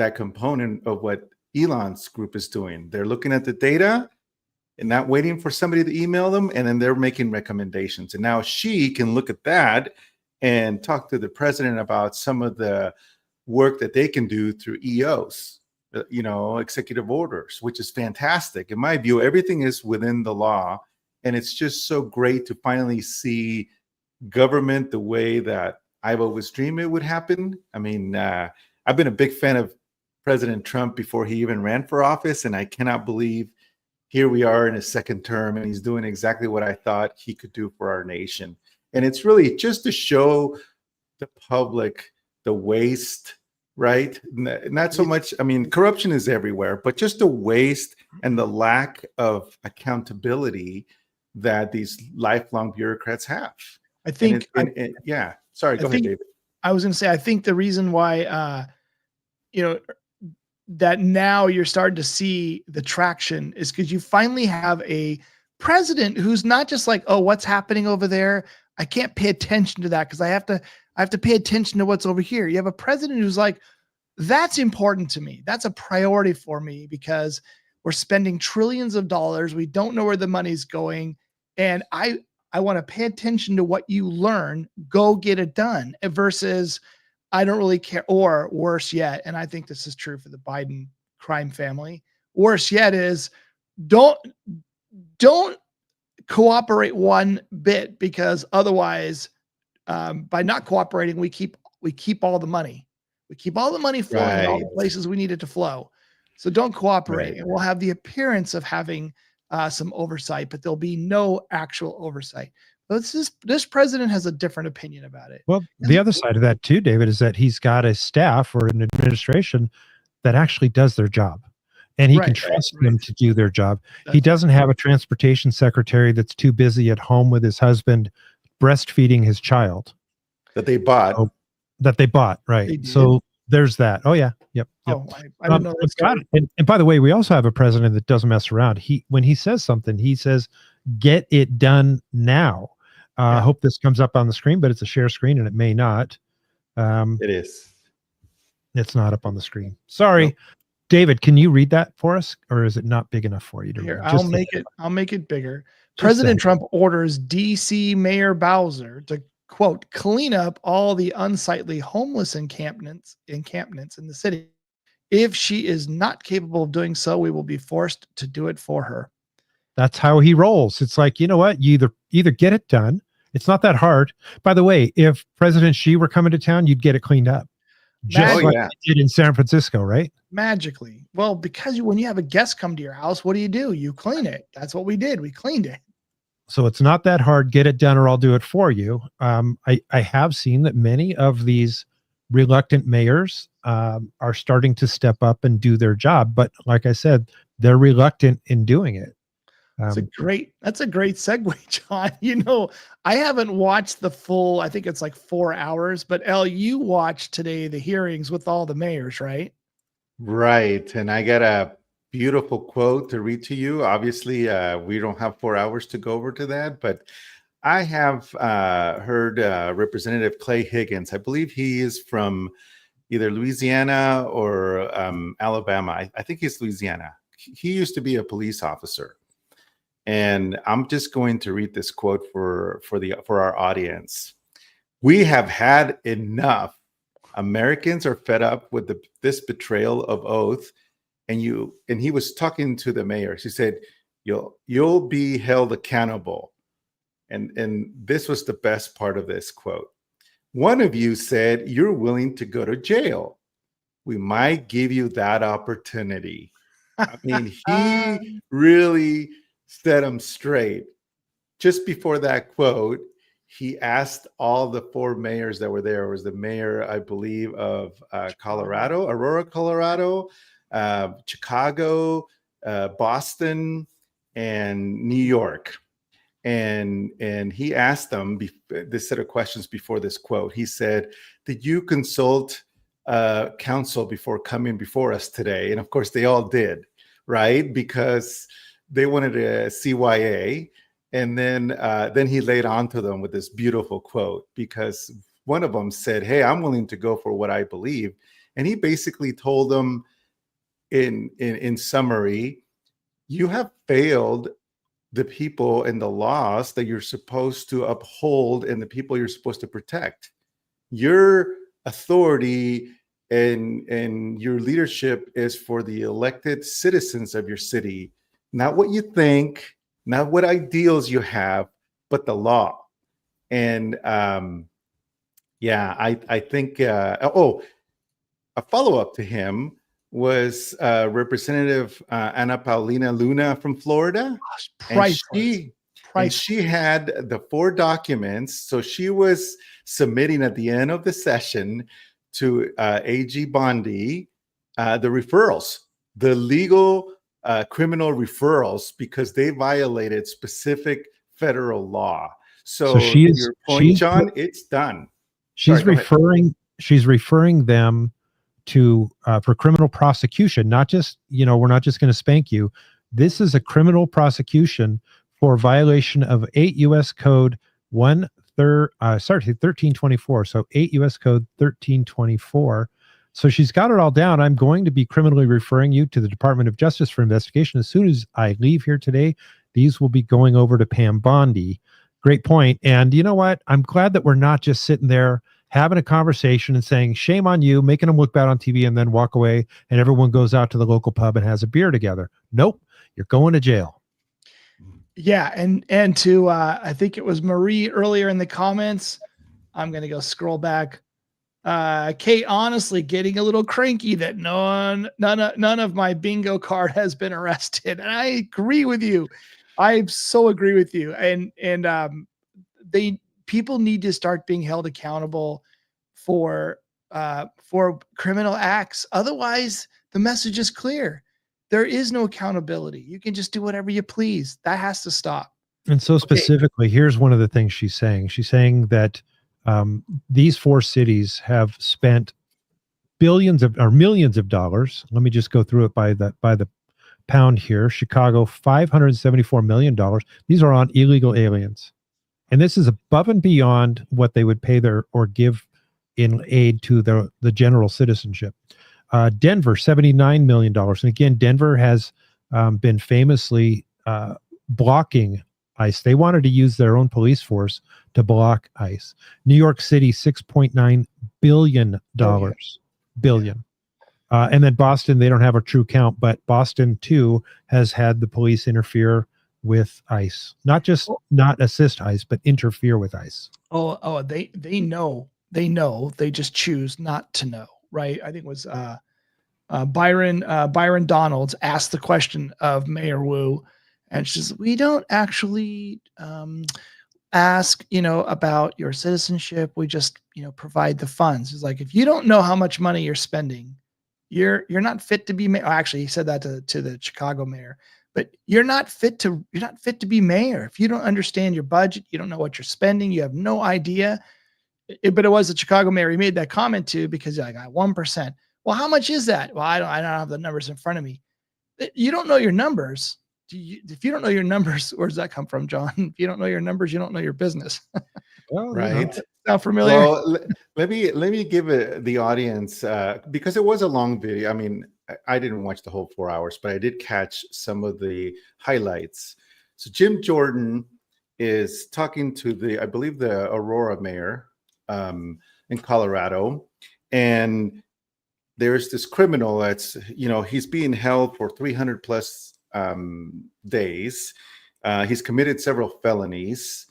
that component of what Elon's group is doing. They're looking at the data and not waiting for somebody to email them, and then they're making recommendations. And now she can look at that and talk to the president about some of the work that they can do through EOs, executive orders, which is fantastic. In my view, everything is within the law, and it's just so great to finally see government the way that I've always dreamed it would happen. I mean, I've been a big fan of President Trump before he even ran for office, and I cannot believe here we are in his second term, and he's doing exactly what I thought he could do for our nation. And it's really just to show the public the waste, right? Not so much, I mean, corruption is everywhere, but just the waste and the lack of accountability that these lifelong bureaucrats have. I think, yeah. Sorry, go ahead, David. I was going to say, I think the reason why, that now you're starting to see the traction is because you finally have a president who's not just like, oh, what's happening over there? I can't pay attention to that because I have to pay attention to what's over here. You have a president who's like, that's important to me. That's a priority for me because we're spending trillions of dollars. We don't know where the money's going. And I want to pay attention to what you learn, go get it done versus I don't really care, or worse yet. And I think this is true for the Biden crime family. Worse yet is don't cooperate one bit because otherwise by not cooperating, we keep all the money. We keep all the money flowing in all the places we need it to flow. So don't cooperate. And we'll have the appearance of having some oversight, but there'll be no actual oversight. This president has a different opinion about it. Well, the other side of that too, David, is that he's got a staff or an administration that actually does their job, and he can trust them to do their job. He doesn't have a transportation secretary that's too busy at home with his husband breastfeeding his child. That they bought. Right. So there's that. Oh, yeah. Yep. Oh, I don't know. And by the way, we also have a president that doesn't mess around. When he says something, he says, get it done now. I hope this comes up on the screen, but it's a share screen and it may not. It is. It's not up on the screen. Sorry. Nope. David, can you read that for us, or is it not big enough for you to read? I'll make it bigger. President Trump orders DC Mayor Bowser to, quote, clean up all the unsightly homeless encampments in the city. If she is not capable of doing so, we will be forced to do it for her. That's how he rolls. It's like, you know what? You either get it done. It's not that hard. By the way, if President Xi were coming to town, you'd get it cleaned up. Just like you did in San Francisco, right? Magically. Well, because when you have a guest come to your house, what do? You clean it. That's what we did. We cleaned it. So it's not that hard. Get it done or I'll do it for you. I have seen that many of these reluctant mayors are starting to step up and do their job. But like I said, they're reluctant in doing it. That's a great segue, John. I haven't watched the full, I think it's like 4 hours, but El, you watched today the hearings with all the mayors, right? Right. And I got a beautiful quote to read to you. Obviously, we don't have 4 hours to go over to that, but I have heard Representative Clay Higgins. I believe he is from either Louisiana or Alabama. I think he's Louisiana. He used to be a police officer. And I'm just going to read this quote for our audience. We have had enough. Americans are fed up with this betrayal of oath. And he was talking to the mayors. He said, "You'll be held accountable." And this was the best part of this quote. One of you said, "You're willing to go to jail. We might give you that opportunity." I mean, he really set him straight. Just before that quote, he asked all the 4 mayors that were there. It was the mayor, I believe, of Aurora, Colorado, Chicago, Boston, and New York. And he asked them this set of questions before this quote. He said, "Did you consult counsel before coming before us today?" And of course, they all did, right? Because they wanted a CYA. And then he laid on to them with this beautiful quote, because one of them said, "Hey, I'm willing to go for what I believe." And he basically told them in summary, you have failed the people and the laws that you're supposed to uphold and the people you're supposed to protect. Your authority and your leadership is for the elected citizens of your city, not what you think, not what ideals you have, but the law. And I think a follow-up to him was Representative Ana Paulina Luna from Florida. And she had the 4 documents. So she was submitting at the end of the session to AG Bondi the referrals, the legal criminal referrals, because they violated specific federal law. So your point, John, it's done. She's referring them to for criminal prosecution, not just, we're not just going to spank you. This is a criminal prosecution for violation of 8 U.S. Code 1324. So 8 U.S. Code 1324. So she's got it all down. I'm going to be criminally referring you to the Department of Justice for investigation. As soon as I leave here today, these will be going over to Pam Bondi. Great point. And you know what? I'm glad that we're not just sitting there having a conversation and saying, shame on you, making them look bad on TV and then walk away and everyone goes out to the local pub and has a beer together. Nope. You're going to jail. Yeah. And to, I think it was Marie earlier in the comments, I'm going to go scroll back. Kate, honestly, getting a little cranky that none of my bingo card has been arrested. And I agree with you. I so agree with you. And people need to start being held accountable for criminal acts. Otherwise, the message is clear. There is no accountability. You can just do whatever you please. That has to stop. And so specifically, here's one of the things she's saying. She's saying that these 4 cities have spent millions of dollars. Let me just go through it by the pound here. Chicago, $574 million. These are on illegal aliens. And this is above and beyond what they would pay or give in aid to the general citizenship. Denver, $79 million. And again, Denver has been famously blocking ICE. They wanted to use their own police force to block ICE. New York City, $6.9 billion. Billion. And then Boston, they don't have a true count, but Boston too has had the police interfere with ICE. Not just not assist ICE, but interfere with ICE. They know. They just choose not to know, right? I think it was Byron Donalds asked the question of Mayor Wu, and she says, we don't actually ask, about your citizenship. We just, provide the funds. It's like, if you don't know how much money you're spending, you're not fit to be mayor. Actually, he said that to the Chicago mayor. But you're not fit to be mayor. If you don't understand your budget, you don't know what you're spending, you have no idea. But it was the Chicago mayor he made that comment to, because I got 1%. Well, how much is that? Well, I don't have the numbers in front of me. You don't know your numbers. If you don't know your numbers, where does that come from, John? If you don't know your numbers, you don't know your business. Well, right. Sound familiar? Well, let me give the audience, because it was a long video. I mean, I didn't watch the whole 4 hours, but I did catch some of the highlights. So Jim Jordan is talking to I believe the Aurora mayor in Colorado, and there's this criminal that's, he's being held for 300 plus days. He's committed several felonies.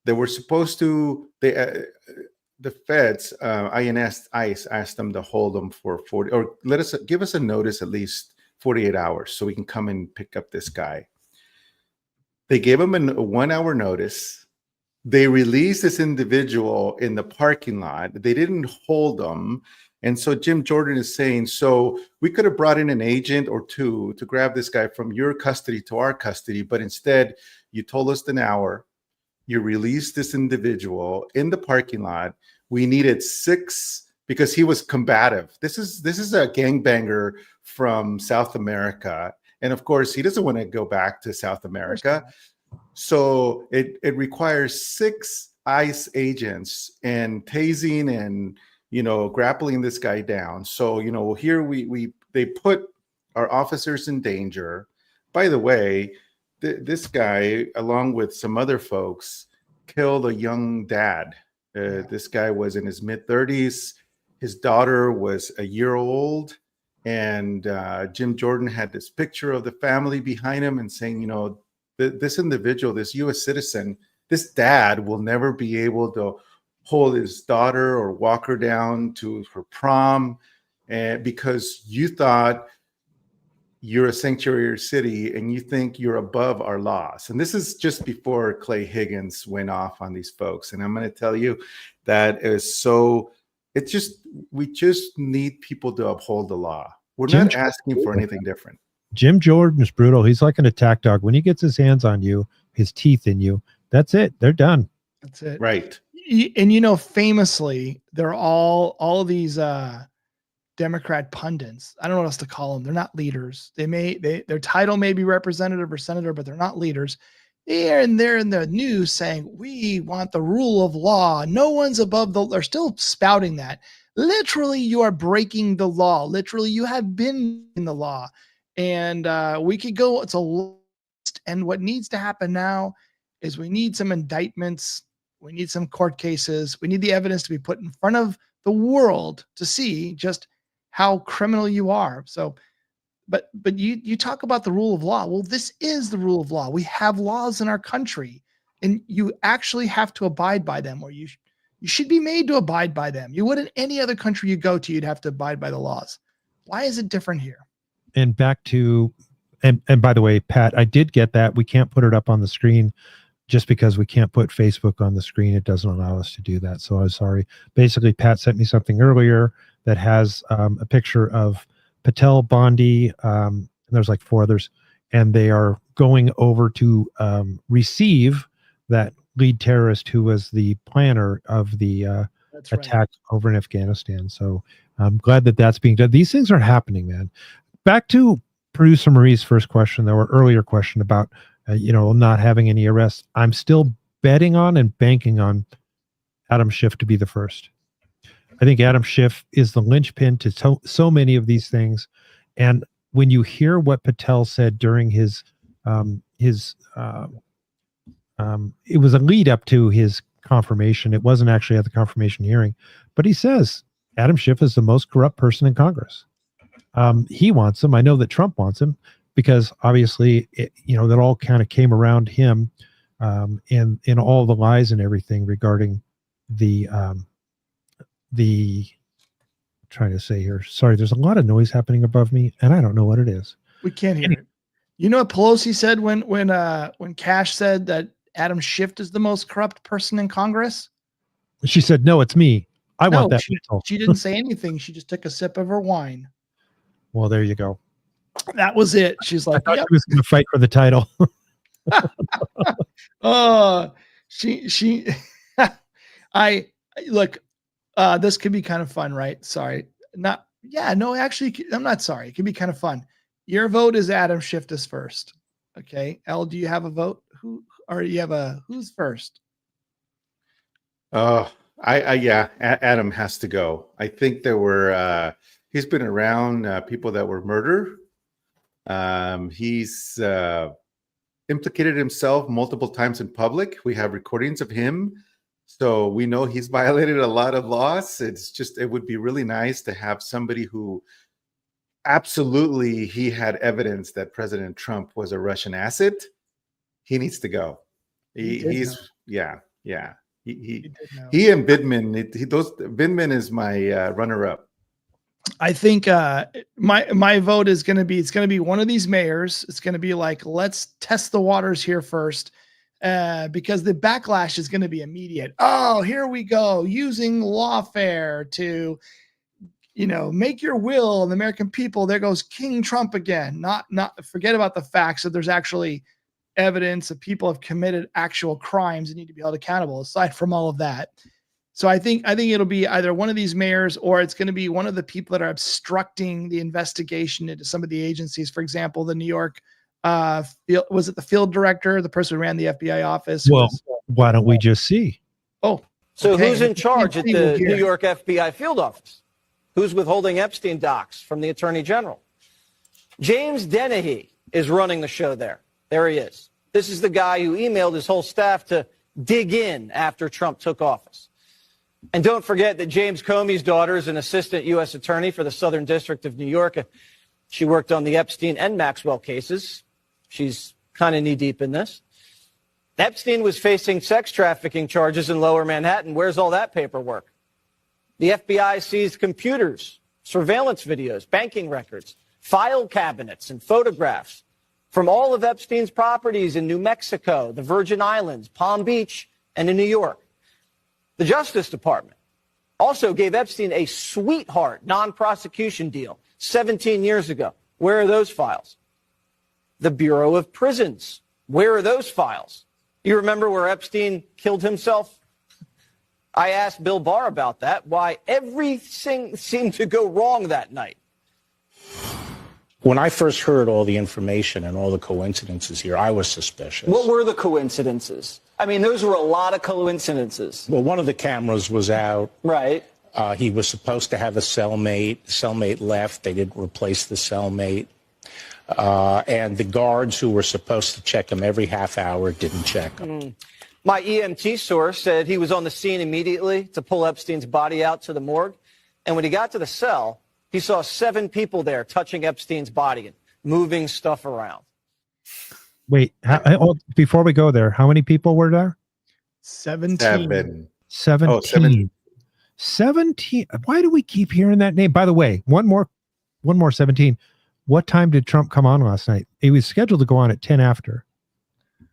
They were supposed to, the feds, ICE asked them to hold them for 40, or give us a notice at least 48 hours so we can come and pick up this guy. They gave him a 1 hour notice. They released this individual in the parking lot. They didn't hold him. And so Jim Jordan is saying, so we could have brought in an agent or two to grab this guy from your custody to our custody, but instead you told us an hour. You released this individual in the parking lot. We needed 6 because he was combative. This is a gangbanger from South America. And of course, he doesn't want to go back to South America. So it requires 6 ICE agents and tasing and grappling this guy down. So, here they put our officers in danger. By the way, this guy, along with some other folks, killed a young dad. This guy was in his mid-30s. His daughter was a year old. And Jim Jordan had this picture of the family behind him and saying, this individual, this U.S. citizen, this dad will never be able to hold his daughter or walk her down to her prom, and because you thought you're a sanctuary city and you think you're above our laws. And this is just before Clay Higgins went off on these folks. And I'm going to tell you that is so. We just need people to uphold the law. We're not asking for anything different. Jim Jordan's brutal. He's like an attack dog. When he gets his hands on you, his teeth in you, that's it. They're done. That's it. Right. And famously, they're all these Democrat pundits. I don't know what else to call them. They're not leaders. Their title may be representative or senator, but they're not leaders. They're in the news saying, we want the rule of law. No one's above they're still spouting that. Literally, you are breaking the law. Literally, you have been in the law. And we could go, it's a list. And what needs to happen now is we need some indictments. We need some court cases. We need the evidence to be put in front of the world to see just how criminal you are. So, but you talk about the rule of law. Well, this is the rule of law. We have laws in our country, and you actually have to abide by them, or you should be made to abide by them. You wouldn't any other country you go to, you'd have to abide by the laws. Why is it different here? And back to, and by the way, Pat, I did get that. We can't put it up on the screen just because we can't put Facebook on the screen. It doesn't allow us to do that. So I'm sorry. Basically, Pat sent me something earlier that has a picture of Patel, Bondi, and there's like 4 others, and they are going over to receive that lead terrorist who was the planner of the attack over in Afghanistan. So I'm glad that that's being done. These things are happening, man. Back to producer Marie's first question, though, or earlier question about not having any arrests. I'm still betting on and banking on Adam Schiff to be the first. I think Adam Schiff is the linchpin to so many of these things. And when you hear what Patel said during it was a lead up to his confirmation. It wasn't actually at the confirmation hearing, but he says Adam Schiff is the most corrupt person in Congress. He wants him. I know that Trump wants him because obviously, that all kind of came around him in all the lies and everything regarding the trying to say here. Sorry, there's a lot of noise happening above me, and I don't know what it is. We can't hear it. You know what Pelosi said when Cash said that Adam Schiff is the most corrupt person in Congress? She said, "No, it's me. I want that." She didn't say anything. She just took a sip of her wine. Well, there you go. That was it. She's like, I thought she was going to fight for the title. Look, this could be kind of fun, right? Sorry. Actually, I'm not sorry. It could be kind of fun. Your vote is Adam Schiff is first. Okay. Elle, do you have a vote? Who's first? Adam has to go. I think there were, he's been around people that were murdered. He's implicated himself multiple times in public. We have recordings of him. So we know he's violated a lot of laws. It would be really nice to have somebody who absolutely he had evidence that President Trump was a Russian asset. He needs to go. He and Vindman. Vindman is my runner-up. I think my vote is going to be, it's going to be one of these mayors. It's going to be like, let's test the waters here first, because the backlash is going to be immediate. Oh, here we go, using lawfare to, make your will on the American people. There goes King Trump again. Not forget about the facts that there's actually evidence that people have committed actual crimes and need to be held accountable. Aside from all of that. So I think it'll be either one of these mayors, or it's going to be one of the people that are obstructing the investigation into some of the agencies. For example, the New York, was it the field director, the person who ran the FBI office? Well, why don't we just see? Oh, So Okay, who's in charge at see you the here. New York FBI field office? Who's withholding Epstein docs from the Attorney General? James Dennehy is running the show there. There he is. This is the guy who emailed his whole staff to dig in after Trump took office. And don't forget that James Comey's daughter is an assistant U.S. attorney for the Southern District of New York. She worked on the Epstein and Maxwell cases. She's kind of knee-deep in this. Epstein was facing sex trafficking charges in Lower Manhattan. Where's all that paperwork? The FBI seized computers, surveillance videos, banking records, file cabinets, and photographs from all of Epstein's properties in New Mexico, the Virgin Islands, Palm Beach, and in New York. The Justice Department also gave Epstein a sweetheart non-prosecution deal 17 years ago. Where are those files? The Bureau of Prisons. Where are those files? You remember where Epstein killed himself? I asked Bill Barr about that, why everything seemed to go wrong that night. When I first heard all the information and all the coincidences here, I was suspicious. What were the coincidences? I mean, those were a lot of coincidences. Well, one of the cameras was out. Right. He was supposed to have a cellmate. The cellmate left. They didn't replace the cellmate. And the guards who were supposed to check him every half hour didn't check him. My EMT source said he was on the scene immediately to pull Epstein's body out to the morgue. And when he got to the cell, he saw 7 people there touching Epstein's body and moving stuff around. Wait, before we go there, how many people were there? 17. 17. Oh, 7. 17. Why do we keep hearing that name? By the way, one more 17. What time did Trump come on last night? He was scheduled to go on at 10 after.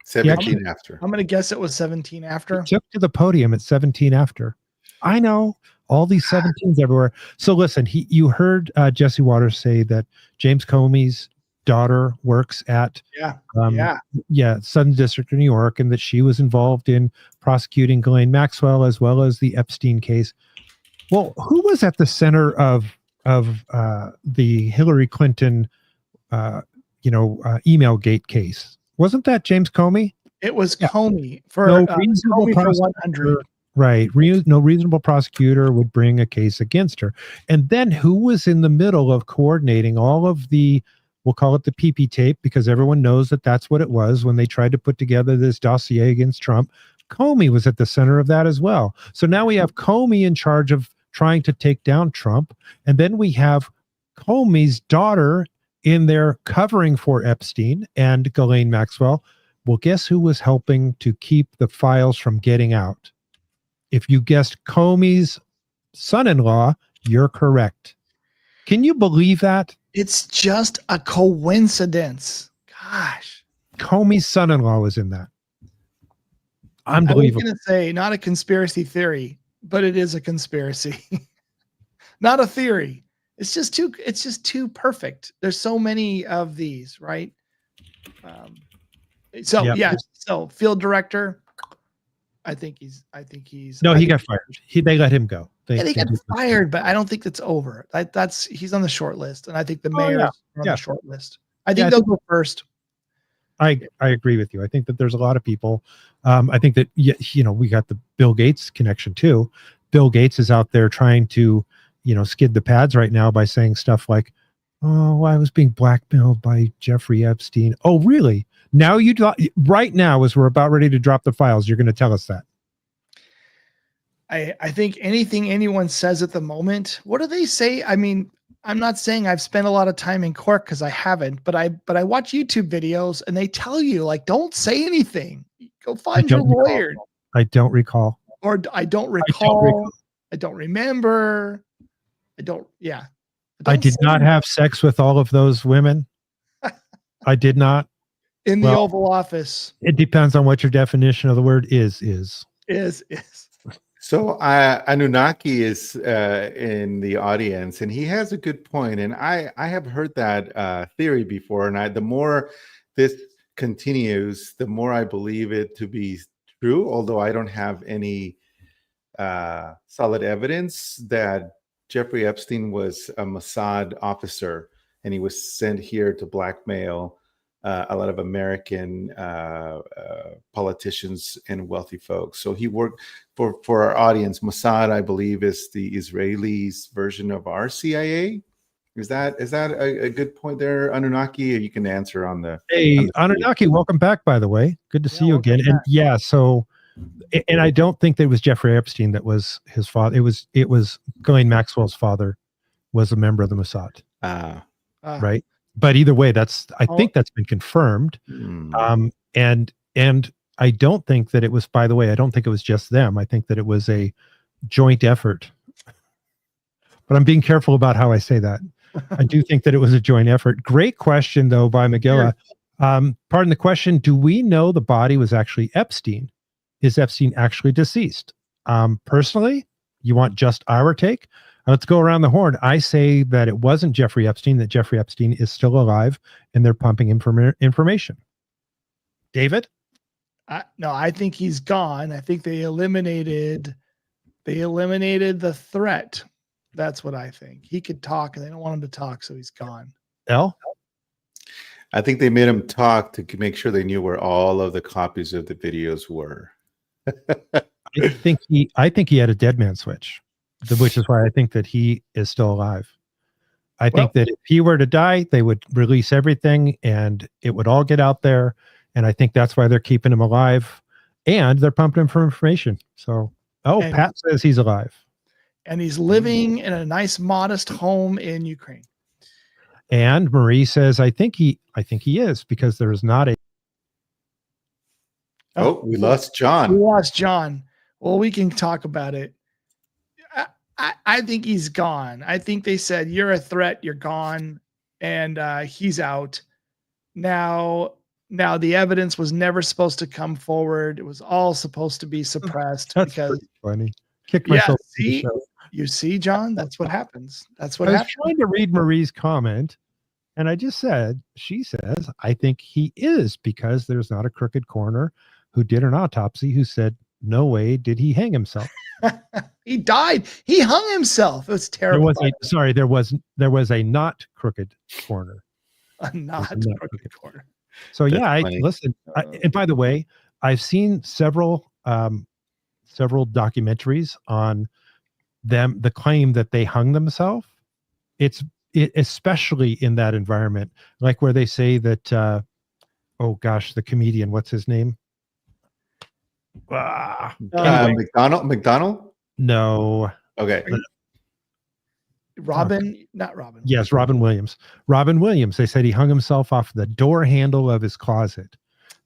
17 after. I'm going to guess it was 17 after. He took to the podium at 17 after. I know. All these 17s everywhere. So listen, you heard Jesse Waters say that James Comey's daughter works at Southern District of New York, and that she was involved in prosecuting Ghislaine Maxwell as well as the Epstein case. Well, who was at the center of the Hillary Clinton email gate case? Wasn't that James Comey? It was Comey for reasonable Comey for prosecutor. 100. Right. No reasonable prosecutor would bring a case against her. And then who was in the middle of coordinating all of the, we'll call it the PP tape, because everyone knows that that's what it was when they tried to put together this dossier against Trump. Comey was at the center of that as well. So now we have Comey in charge of trying to take down Trump. And then we have Comey's daughter in there covering for Epstein and Ghislaine Maxwell. Well, guess who was helping to keep the files from getting out? If you guessed Comey's son-in-law, you're correct. Can you believe that? It's just a coincidence. Gosh. Comey's son-in-law was in that. Unbelievable. I was going to say not a conspiracy theory, but it is a conspiracy. Not a theory. It's just too perfect. There's so many of these, right? So field director, I think he's. No, he got fired. They let him go. They got fired, but I don't think that's over. He's on the short list, and I think the mayor's on the short list. I think they'll go first. I agree with you. I think that there's a lot of people. I think that we got the Bill Gates connection too. Bill Gates is out there trying to skid the pads right now by saying stuff like, "Oh, I was being blackmailed by Jeffrey Epstein." Oh, really? Now right now, as we're about ready to drop the files, you're going to tell us that. I think anything anyone says at the moment, what do they say? I mean, I'm not saying I've spent a lot of time in court because I haven't, but I watch YouTube videos and they tell you, like, don't say anything. Go find your lawyer. I don't recall. Or I don't recall. I don't remember. I did not have sex with all of those women. I did not. In the Oval Office. It depends on what your definition of the word is. So Anunnaki is in the audience, and he has a good point. And I have heard that theory before, and the more this continues, the more I believe it to be true, although I don't have any solid evidence that Jeffrey Epstein was a Mossad officer, and he was sent here to blackmail a lot of American politicians and wealthy folks. So he worked for our audience. Mossad, I believe, is the Israelis' version of our CIA. Is that a good point there, Anunnaki? Or you can answer on the. Hey, Anunnaki, welcome back, by the way. Good to see you again. And yeah, so, and I don't think that it was Jeffrey Epstein that was his father. It was Ghislaine Maxwell's father was a member of the Mossad. Right. But either way, I think that's been confirmed. And I don't think that it was, by the way, I don't think it was just them. I think that it was a joint effort. But I'm being careful about how I say that. I do think that it was a joint effort. Great question, though, by Miguel. Pardon the question. Do we know the body was actually Epstein? Is Epstein actually deceased? Personally, you want just our take? Let's go around the horn. I say that it wasn't Jeffrey Epstein, that Jeffrey Epstein is still alive and they're pumping information. David? No, I think he's gone. I think they eliminated the threat. That's what I think. He could talk and they don't want him to talk, so he's gone. L? I think they made him talk to make sure they knew where all of the copies of the videos were. I think he had a dead man switch, which is why I think that he is still alive. I think that if he were to die, they would release everything and it would all get out there. And I think that's why they're keeping him alive and they're pumping him for information. So, Pat says he's alive. And he's living in a nice, modest home in Ukraine. And Marie says, I think he is, because there is not a. We lost John. We lost John. Well, we can talk about it. I think he's gone. I think they said, you're a threat, you're gone, and he's out. Now the evidence was never supposed to come forward. It was all supposed to be suppressed. That's because funny. Kick myself. See, you see, John, that's what happens. That's what I was happens. trying to read Marie's comment, and I just said, she says, I think he is, because there's not a crooked coroner who did an autopsy who said, no way did he hang himself. He died. He hung himself. It was terrible. There was a not crooked coroner. A not crooked coroner. So listen. And by the way, I've seen several documentaries on them. The claim that they hung themselves. Especially in that environment, like where they say that. The comedian. What's his name? McDonald? No. Okay. Not Robin. Yes, Robin Williams. Robin Williams. They said he hung himself off the door handle of his closet.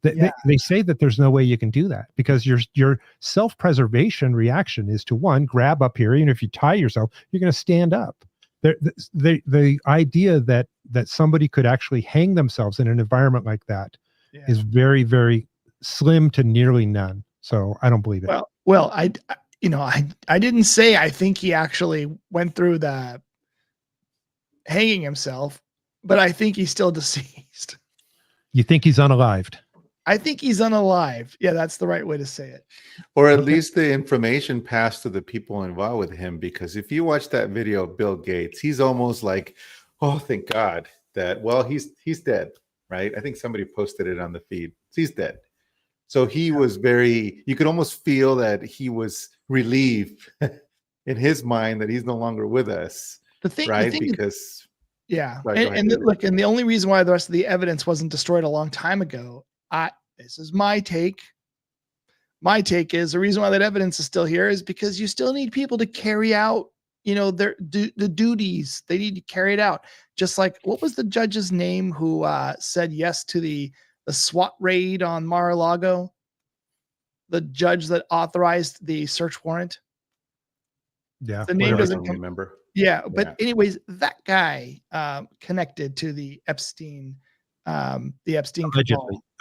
They say that there's no way you can do that, because your self-preservation reaction is to, one, grab up here, and if you tie yourself, you're going to stand up. The idea that somebody could actually hang themselves in an environment like that is very, very slim to nearly none. So I don't believe it. Well, I didn't say I think he actually went through the hanging himself, but I think he's still deceased. You think he's unalived? I think he's unalive. Yeah, that's the right way to say it. Or at least the information passed to the people involved with him, because if you watch that video of Bill Gates, he's almost like, oh, thank God that, he's dead, right? I think somebody posted it on the feed. He's dead. So he was you could almost feel that he was relieved in his mind that he's no longer with us. Right? Because and the only reason why the rest of the evidence wasn't destroyed a long time ago, this is my take. My take is the reason why that evidence is still here is because you still need people to carry out, the duties. They need to carry it out. Just like, what was the judge's name who said yes to the SWAT raid on Mar-a-Lago? The judge that authorized the search warrant. Yeah, the name doesn't remember. Yeah, but anyways, that guy connected to the Epstein.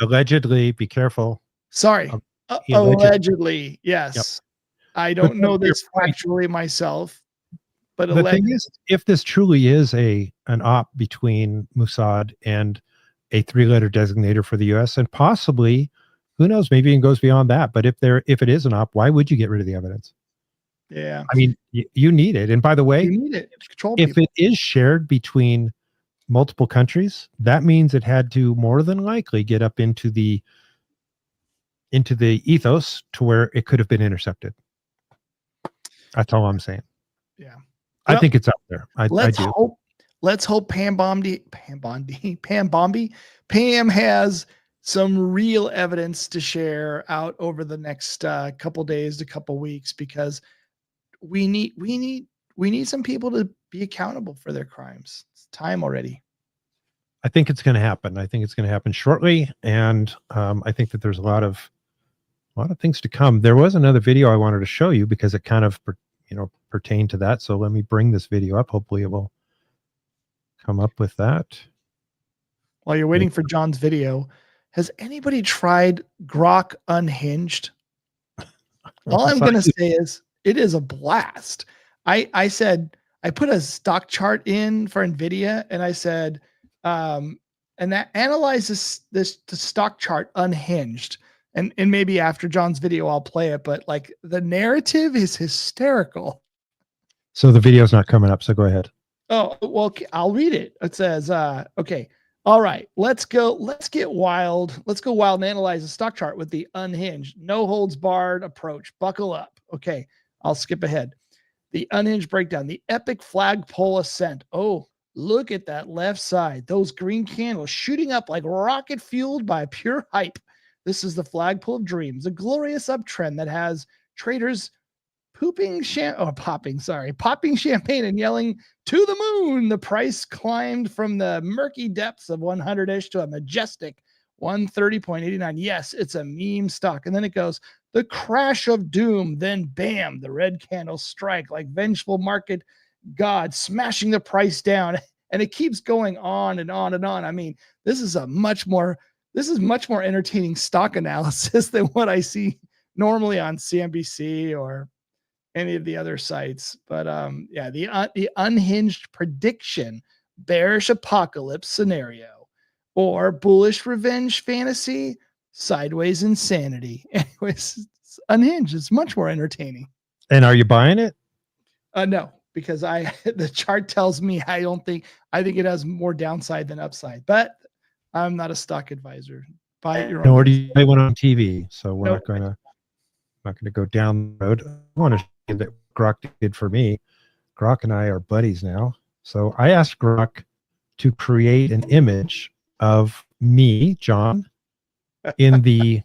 Allegedly, be careful. Sorry, allegedly, yes. Yep. I don't know this factually myself, but the thing is, if this truly is an op between Mossad and a 3-letter designator for the U.S. and possibly, who knows, maybe it goes beyond that. But if it is an op, why would you get rid of the evidence? Yeah, I mean, you need it. And by the way, you need it. If it is shared between multiple countries, that means it had to more than likely get up into the ethos to where it could have been intercepted. That's all I'm saying. Yeah. I think it's out there. I do. Let's hope Pam has some real evidence to share out over the next couple days to couple weeks, because we need some people to be accountable for their crimes. It's time already. I think it's going to happen. I think it's going to happen shortly, and I think that there's a lot of things to come. There was another video I wanted to show you because it kind of pertained to that. So let me bring this video up. Hopefully, it will come up with that. While you're waiting for John's video, has anybody tried Grok Unhinged? All I'm going to say is it is a blast. I said, I put a stock chart in for NVIDIA, and I said, and that analyzes the stock chart unhinged. And maybe after John's video, I'll play it. But like, the narrative is hysterical. So the video's not coming up. So go ahead. Oh, well, I'll read it. It says, okay. All right, let's go. Let's get wild. Let's go wild and analyze the stock chart with the unhinged, no holds barred approach. Buckle up. Okay, I'll skip ahead. The unhinged breakdown, the epic flagpole ascent. Oh, look at that left side. Those green candles shooting up like rocket fueled by pure hype. This is the flagpole of dreams, a glorious uptrend that has traders popping champagne and yelling to the moon. The price climbed from the murky depths of 100-ish to a majestic 130.89. Yes, it's a meme stock. And then it goes, the crash of doom. Then bam, the red candles strike like vengeful market god, smashing the price down. And it keeps going on and on and on. I mean, this is much more entertaining stock analysis than what I see normally on CNBC or any of the other sites. But yeah, the unhinged prediction, bearish apocalypse scenario, or bullish revenge fantasy, sideways insanity. Anyways, it's unhinged. It's much more entertaining. And are you buying it? No, because the chart tells me I think it has more downside than upside, but I'm not a stock advisor. Buy it your own. Nor do you play one on TV. So we're not going to go down the road. I want to show you that Grok did for me. Grok and I are buddies now. So I asked Grok to create an image of me, John, in the.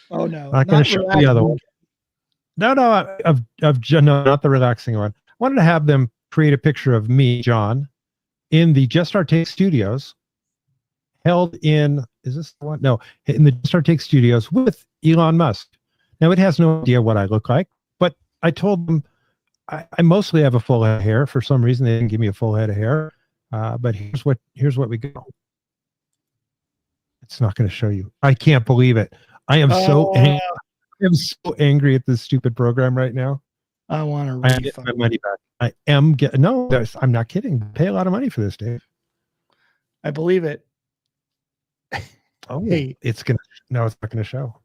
Oh no! Not going to show the other one. No, not the relaxing one. I wanted to have them create a picture of me, John, in the Just Our Take Studios, held in, is this the one? No, in the Just Our Take Studios with Elon Musk. Now, it has no idea what I look like, but I told them I mostly have a full head of hair. For some reason, they didn't give me a full head of hair. But here's what we go. It's not going to show you. I can't believe it. I am so angry. I am so angry at this stupid program right now. I want to refund. Get my money back. I am getting I'm not kidding. Pay a lot of money for this, Dave. I believe it. Oh, hey, it's not gonna show.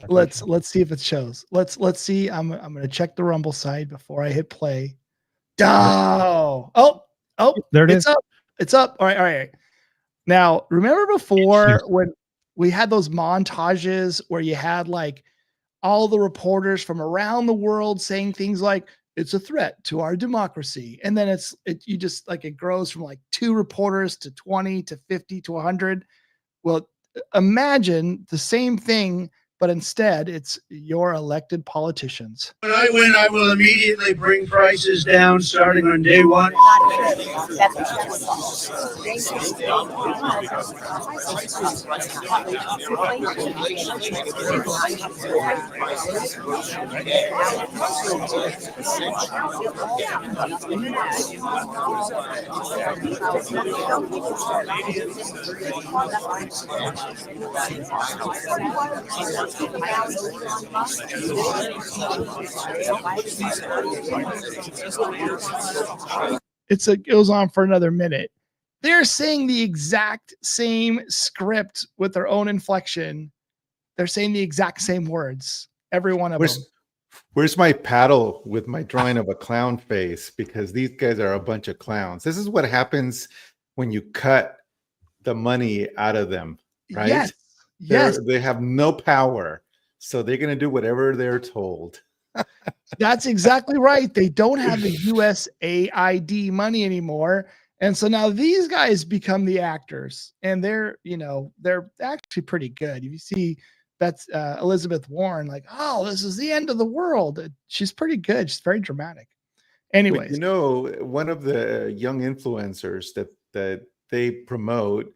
Let's see if it shows. Let's see. I'm gonna check the Rumble side before I hit play. Oh, there it is. It's up. All right. Now, remember before when we had those montages where you had like all the reporters from around the world saying things like, it's a threat to our democracy. And then it grows from like 2 reporters to 20 to 50 to 100. Well, imagine the same thing, but instead it's your elected politicians. When I win, I will immediately bring prices down starting on day one. It goes on for another minute. They're saying the exact same script with their own inflection. They're saying the exact same words. Every one of them. Where's my paddle with my drawing of a clown face? Because these guys are a bunch of clowns. This is what happens when you cut the money out of them, right? Yes. Yes. They have no power. So they're going to do whatever they're told. That's exactly right. They don't have the USAID money anymore. And so now these guys become the actors, and they're actually pretty good. If you see that's Elizabeth Warren, like, oh, this is the end of the world. She's pretty good. She's very dramatic. Anyways, But, one of the young influencers that they promote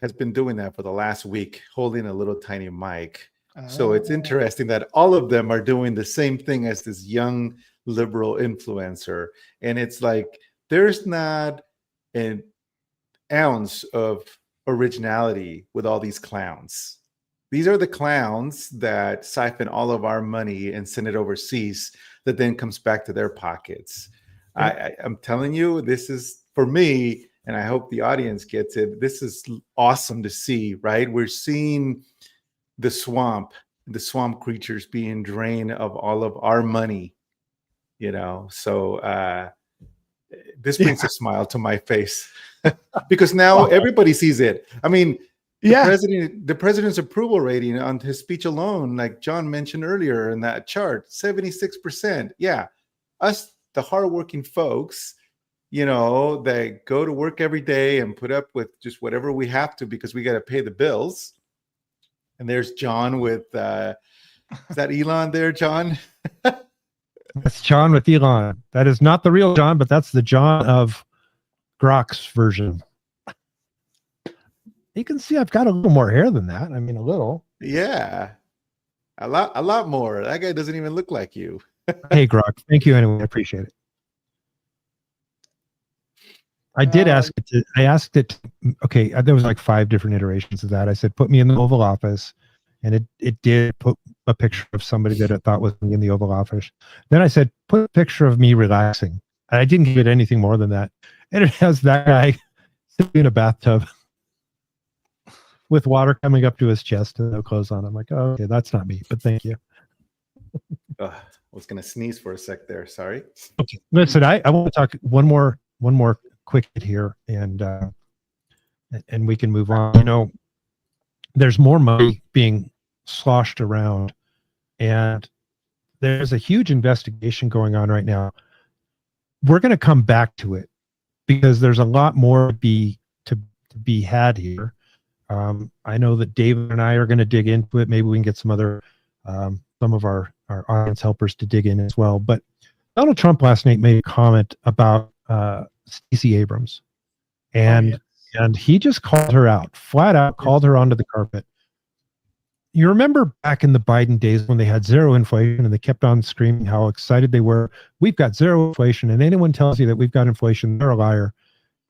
has been doing that for the last week, holding a little tiny mic. So it's interesting that all of them are doing the same thing as this young liberal influencer. And it's like, there's not an ounce of originality with all these clowns. These are the clowns that siphon all of our money and send it overseas that then comes back to their pockets. I'm telling you, this is, for me, and I hope the audience gets it, this is awesome to see, right? We're seeing the swamp creatures being drained of all of our money, so this brings a smile to my face because now everybody sees it. I mean, the president's approval rating on his speech alone, like John mentioned earlier in that chart, 76%. Yeah, us, the hardworking folks, that go to work every day and put up with just whatever we have to because we got to pay the bills. And there's John with, is that Elon there, John? That's John with Elon. That is not the real John, but that's the John of Grok's version. You can see I've got a little more hair than that. I mean, a little. Yeah. A lot more. That guy doesn't even look like you. Hey, Grok. Thank you anyway. I appreciate it. I did ask it. I asked it. Okay, there was like 5 different iterations of that. I said, put me in the Oval Office, and it did put a picture of somebody that I thought was in the Oval Office. Then I said, put a picture of me relaxing. And I didn't give it anything more than that. And it has that guy sitting in a bathtub with water coming up to his chest and no clothes on. I'm like, oh, okay, that's not me, but thank you. I was going to sneeze for a sec there. Sorry. Okay, listen, I want to talk one more quick hit here, and we can move on. There's more money being sloshed around, and there's a huge investigation going on right now. We're going to come back to it because there's a lot more to be had here. I know that David and I are going to dig into it. Maybe we can get some other some of our audience helpers to dig in as well. But Donald Trump last night made a comment about Stacey Abrams, and he just called her out, flat out called her onto the carpet. You remember back in the Biden days when they had zero inflation and they kept on screaming how excited they were. We've got zero inflation, and anyone tells you that we've got inflation, they're a liar.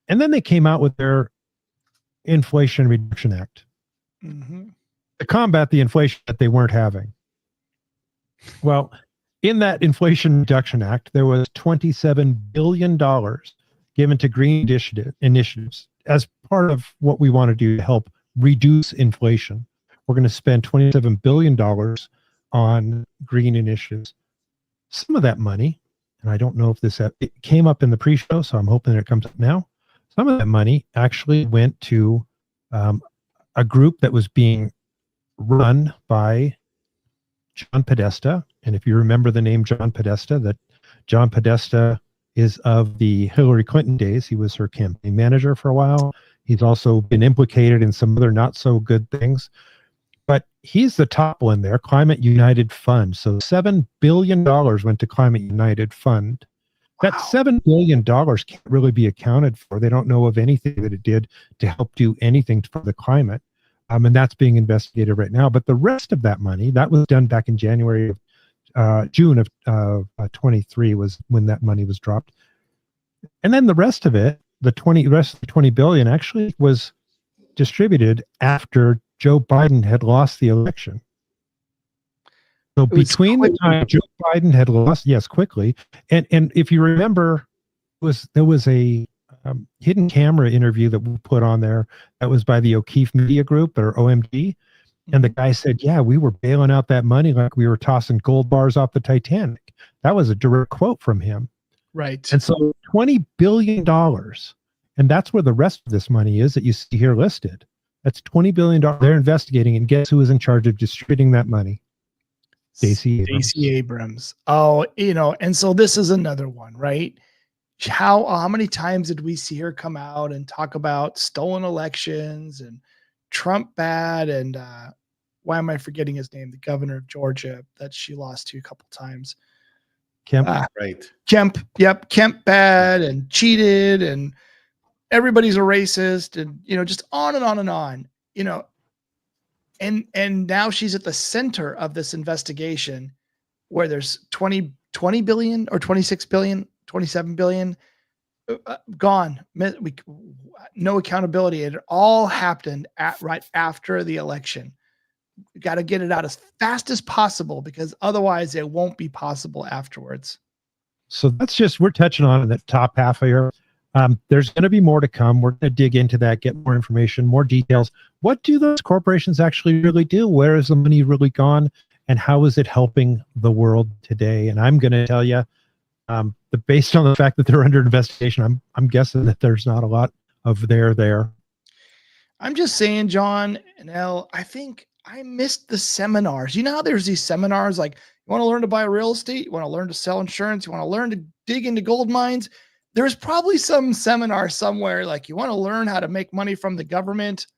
And then they came out with their Inflation Reduction Act to combat the inflation that they weren't having. Well, in that Inflation Reduction Act, there was $27 billion given to green initiatives as part of what we want to do to help reduce inflation. We're going to spend $27 billion on green initiatives. Some of that money, and I don't know if it came up in the pre-show, so I'm hoping that it comes up now. Some of that money actually went to a group that was being run by John Podesta. And if you remember the name John Podesta, that John Podesta is of the Hillary Clinton days. He was her campaign manager for a while. He's also been implicated in some other not so good things. But he's the top one there, Climate United Fund. So $7 billion went to Climate United Fund. That $7 billion can't really be accounted for. They don't know of anything that it did to help do anything for the climate. And that's being investigated right now. But the rest of that money, that was done back in June of 23 was when that money was dropped. And then the rest of it, the rest of the 20 billion actually was distributed after Joe Biden had lost the election. So between the time Joe Biden had lost, yes, quickly, and if you remember, there was a hidden camera interview that we put on there that was by the O'Keefe Media Group, or OMG, and the guy said, yeah, we were bailing out that money like we were tossing gold bars off the Titanic. That was a direct quote from him. Right. And so $20 billion And that's where the rest of this money is that you see here listed. That's $20 billion they're investigating. And guess who is in charge of distributing that money? Stacey Abrams. Oh, and so this is another one, right? How many times did we see her come out and talk about stolen elections and Trump bad and why am I forgetting his name? The governor of Georgia that she lost to a couple times. Kemp. Right. Kemp. Yep. Kemp bad and cheated and everybody's a racist and, just on and on and on, and now she's at the center of this investigation where there's 20 billion or 26 billion, 27 billion gone. No accountability. It all happened right after the election. We got to get it out as fast as possible because otherwise it won't be possible afterwards. So we're touching on the top half of here. There's going to be more to come. We're going to dig into that, get more information, more details. What do those corporations actually really do? Where is the money really gone? And how is it helping the world today? And I'm going to tell you, based on the fact that they're under investigation, I'm guessing that there's not a lot of there. I'm just saying, John and Elle, I think I missed the seminars. You know how there's these seminars like you want to learn to buy real estate, you want to learn to sell insurance, you want to learn to dig into gold mines. There's probably some seminar somewhere like you want to learn how to make money from the government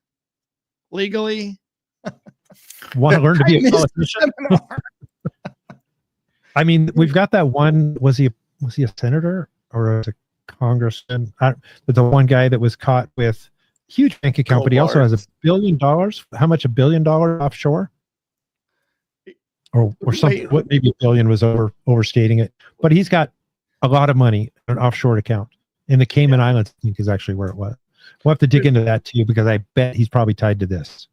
legally. Want to learn to be a politician? I mean, we've got that one. Was he a senator or a congressman? The one guy that was caught with huge bank account, but he also has $1 billion. How much? $1 billion offshore? Or something? What? Maybe $1 billion was overstating it. But he's got a lot of money in an offshore account in the Cayman Islands. I think is actually where it was. We'll have to dig into that too because I bet he's probably tied to this.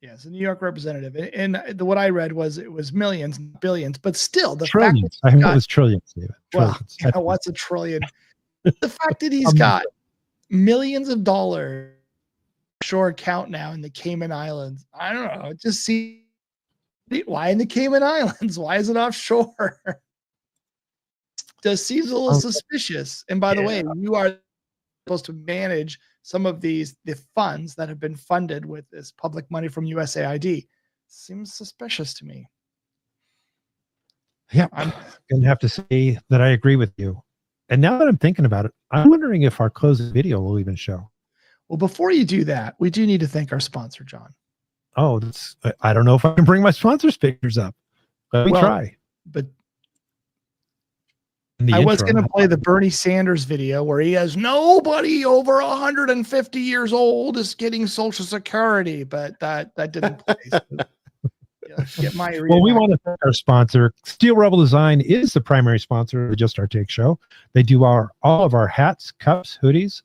Yes, a New York representative, and what I read was it was millions, billions, but still the trillions. fact I think it was trillions, David. Trillions. Well, what's a trillion? The fact that he's got millions of dollars offshore account now in the Cayman Islands. I don't know. It just seems why in the Cayman Islands? Why is it offshore? Just seems a little suspicious. And by the way, you are supposed to manage some of the funds that have been funded with this public money from USAID. Seems suspicious to me. Yeah, I'm going to have to say that I agree with you. And now that I'm thinking about it, I'm wondering if our closing video will even show. Well, before you do that, we do need to thank our sponsor, John. Oh, I don't know if I can bring my sponsors pictures up. Let me try. But I was going to play the Bernie Sanders video where he has nobody over 150 years old is getting Social Security, but that didn't play. So, get my well, we want to thank our sponsor. Steel Rebel Design is the primary sponsor of the Just Our Take show. They do all of our hats, cups, hoodies.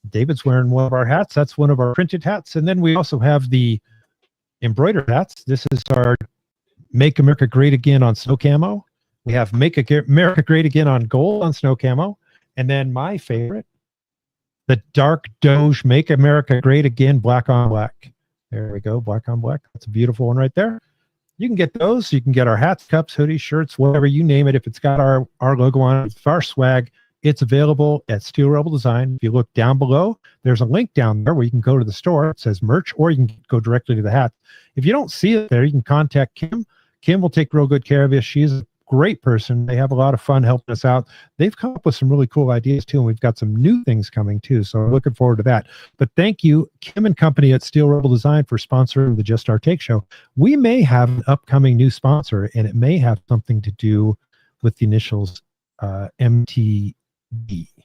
David's wearing one of our hats. That's one of our printed hats. And then we also have the embroidered hats. This is our Make America Great Again on snow camo. We have Make America Great Again on gold on snow camo. And then my favorite, the Dark Doge Make America Great Again black on black. There we go, black on black. That's a beautiful one right there. You can get those. You can get our hats, cups, hoodies, shirts, whatever you name it. If it's got our logo on it, our swag, it's available at Steel Rebel Design. If you look down below, there's a link down there where you can go to the store. It says merch, or you can go directly to the hat. If you don't see it there, you can contact Kim. Kim will take real good care of you. She's a great person. They have a lot of fun helping us out. They've come up with some really cool ideas too, and we've got some new things coming too. So I'm looking forward to that. But thank you, Kim and company at Steel Rebel Design, for sponsoring the Just Our Take show. We may have an upcoming new sponsor, and it may have something to do with the initials MTD.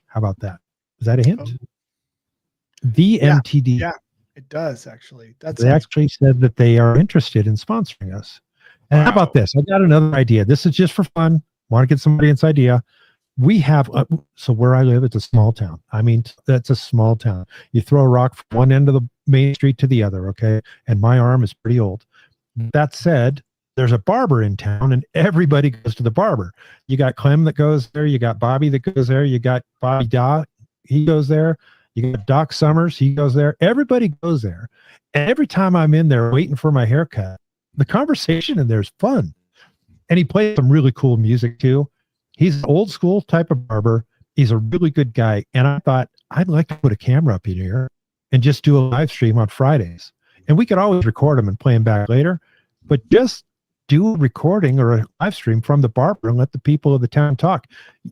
How about that? Is that a hint? The MTD. Yeah, it does actually. They actually said that they are interested in sponsoring us. And how about this? I got another idea. This is just for fun. Want to get some audience idea. We have, so where I live, it's a small town. I mean, that's a small town. You throw a rock from one end of the main street to the other, okay? And my arm is pretty old. That said, there's a barber in town, and everybody goes to the barber. You got Clem that goes there. You got Bobby that goes there. You got Bobby Doc. He goes there. You got Doc Summers. He goes there. Everybody goes there. And every time I'm in there waiting for my haircut, the conversation in there is fun. And he plays some really cool music too. He's an old school type of barber. He's a really good guy. And I thought I'd like to put a camera up in here and just do a live stream on Fridays. And we could always record them and play them back later, but just do a recording or a live stream from the barber and let the people of the town talk.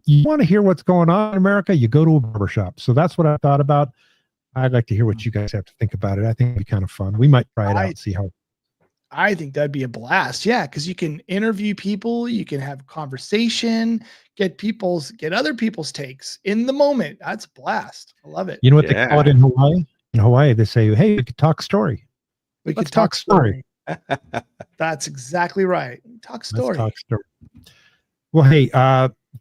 You want to hear what's going on in America, you go to a barber shop. So that's what I thought about. I'd like to hear what you guys have to think about it. I think it'd be kind of fun. We might try it out and see how. I think that'd be a blast. Yeah, because you can interview people, you can have conversation, get other people's takes in the moment. That's a blast. I love it. You know what they call it in Hawaii? In Hawaii, they say, "Hey, we could talk story. We Let's could talk story." That's exactly right. Talk story. Let's talk story. Well, hey,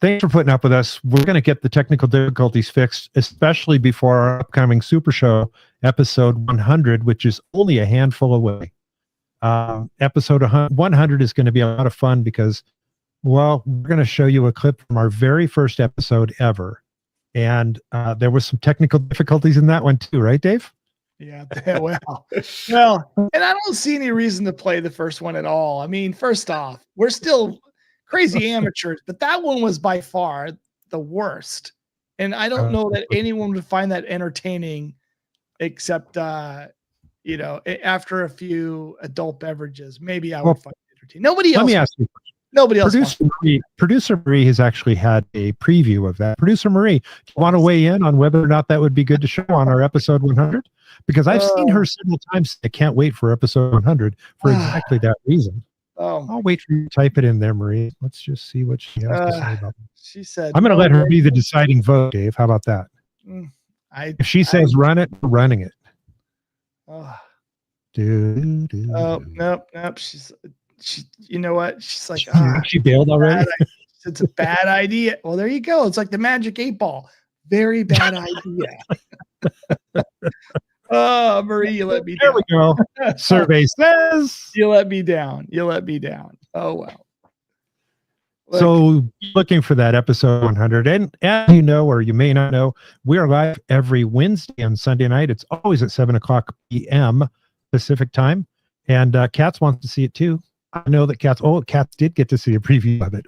thanks for putting up with us. We're going to get the technical difficulties fixed, especially before our upcoming Super Show episode 100, which is only a handful away. Episode 100 is going to be a lot of fun because, well, we're going to show you a clip from our very first episode ever. And there was some technical difficulties in that one too, right, Dave? Yeah, well, and I don't see any reason to play the first one at all. I mean, first off, we're still crazy amateurs, but that one was by far the worst. And I don't know that anyone would find that entertaining except, you know, after a few adult beverages. Maybe I would find it entertaining. Nobody else. Let me ask you. Nobody else. Producer Marie has actually had a preview of that. Producer Marie, do you want to weigh in on whether or not that would be good to show on our episode 100? Because I've seen her several times. I can't wait for episode 100 for exactly that reason. I'll wait for you to type it in there, Marie. Let's just see what she has to say about it. She said, I'm going to let her be the deciding vote, Dave. How about that? If she says run it, we're running it. Oh, nope. You know what? She's like, she bailed already. It's a bad idea. Well, there you go. It's like the magic 8-ball. Very bad idea. Oh, Marie, you let me down. There we go. Survey says you let me down. You let me down. Oh, well. So looking for that episode 100. And as you know, or you may not know, we are live every Wednesday and Sunday night. It's always at 7:00 p.m. Pacific time. And Katz wants to see it too. I know that Katz did get to see a preview of it.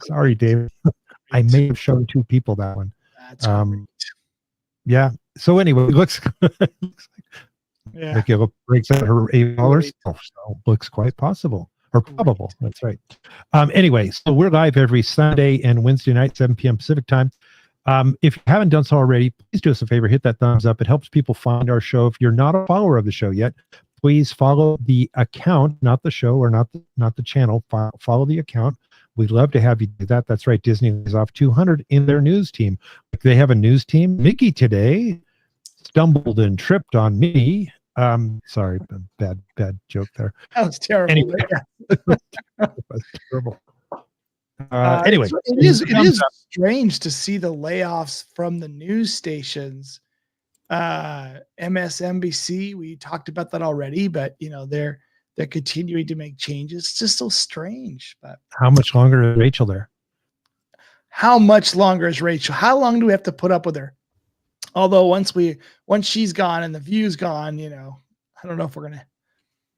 Sorry, Dave. I may have shown two people that one. That's great. Yeah. So anyway, it looks like Michaela breaks out her $8. So looks quite possible or probable. That's right. Anyway, so we're live every Sunday and Wednesday night, 7 p.m. Pacific time. If you haven't done so already, please do us a favor, hit that thumbs up. It helps people find our show. If you're not a follower of the show yet, please follow the account, not the show or not the channel. Follow the account. We'd love to have you do that. That's right. Disney is off 200 in their news team. They have a news team. Mickey today stumbled and tripped on me. Sorry, bad joke there. That was terrible. Anyway, that's terrible. Anyway, it is strange to see the layoffs from the news stations. MSNBC, we talked about that already, but you know they're continuing to make changes. It's just so strange. But how much longer is Rachel there? How much longer is Rachel? How long do we have to put up with her? Although once she's gone and the view's gone, you know, I don't know if we're gonna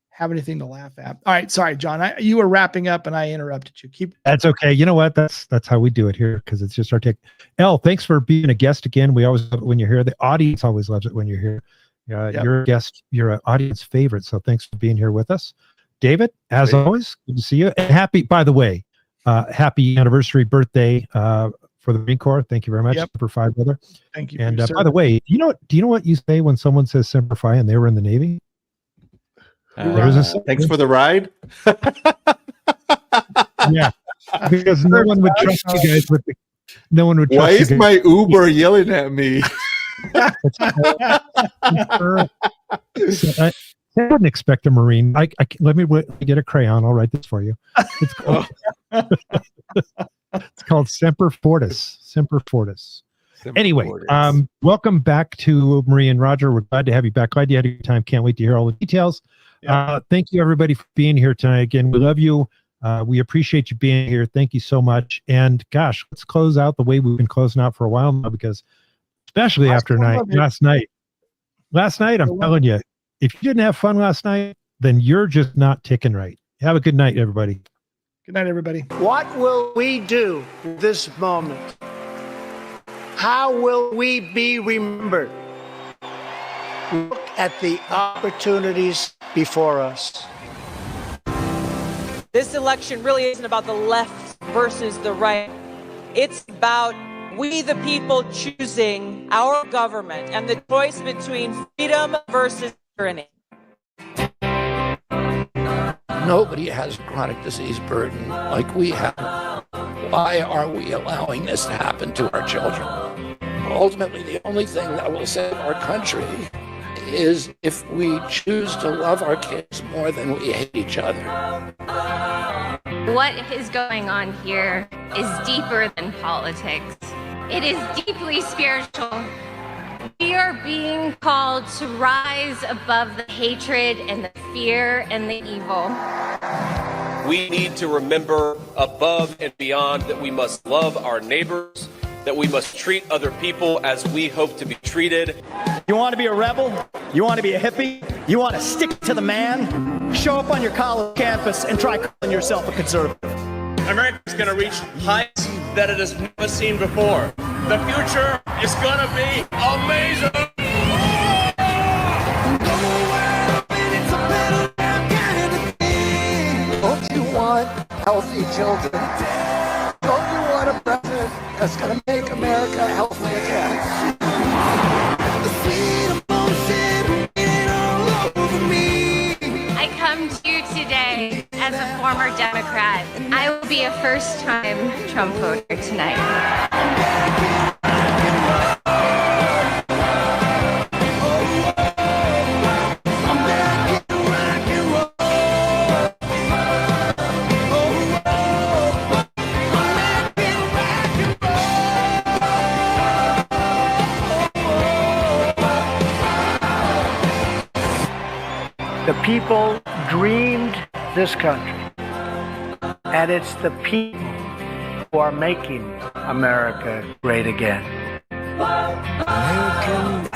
have anything to laugh at. All right, sorry, John. You were wrapping up and I interrupted you. That's okay. You know what? That's how we do it here because it's just our take. Elle, thanks for being a guest again. We always love it when you're here. The audience always loves it when you're here. You're a guest. You're an audience favorite. So thanks for being here with us, David. As always, good to see you. And by the way, happy anniversary birthday for the Marine Corps. Thank you very much, Semper Fi, brother. Thank you. And by the way, do you know what you say when someone says Semper Fi and they were in the Navy? Thanks for the ride. Yeah, because no one would trust you guys with the. No one would. Trust Why is my Uber yelling at me? I wouldn't expect a Marine. Let me get a crayon. I'll write this for you. It's called, it's called Semper Fortis. Semper Fortis. Anyway, welcome back to Marie and Roger. We're glad to have you back. Glad you had a good time. Can't wait to hear all the details. Thank you, everybody, for being here tonight. Again, we love you. We appreciate you being here. Thank you so much. And gosh, let's close out the way we've been closing out for a while now, because especially after last night, I'm telling you, if you didn't have fun last night, then you're just not ticking right. Have a good night, everybody. Good night, everybody. What will we do in this moment? How will we be remembered? Look at the opportunities before us. This election really isn't about the left versus the right. It's about we the people choosing our government and the choice between freedom versus tyranny. Nobody has a chronic disease burden like we have. Why are we allowing this to happen to our children? Ultimately, the only thing that will save our country is if we choose to love our kids more than we hate each other. What is going on here is deeper than politics. It is deeply spiritual. We are being called to rise above the hatred and the fear and the evil. We need to remember above and beyond that we must love our neighbors, that we must treat other people as we hope to be treated. You want to be a rebel? You want to be a hippie? You want to stick to the man? Show up on your college campus and try calling yourself a conservative. America's going to reach heights that it has never seen before. The future is going to be amazing. Don't you want healthy children? Don't you want a president that's going to make America healthy again? I come to you today as a former Democrat. I will be a first-time Trump voter tonight. The people dreamed this country, and it's the people who are making America great again. Making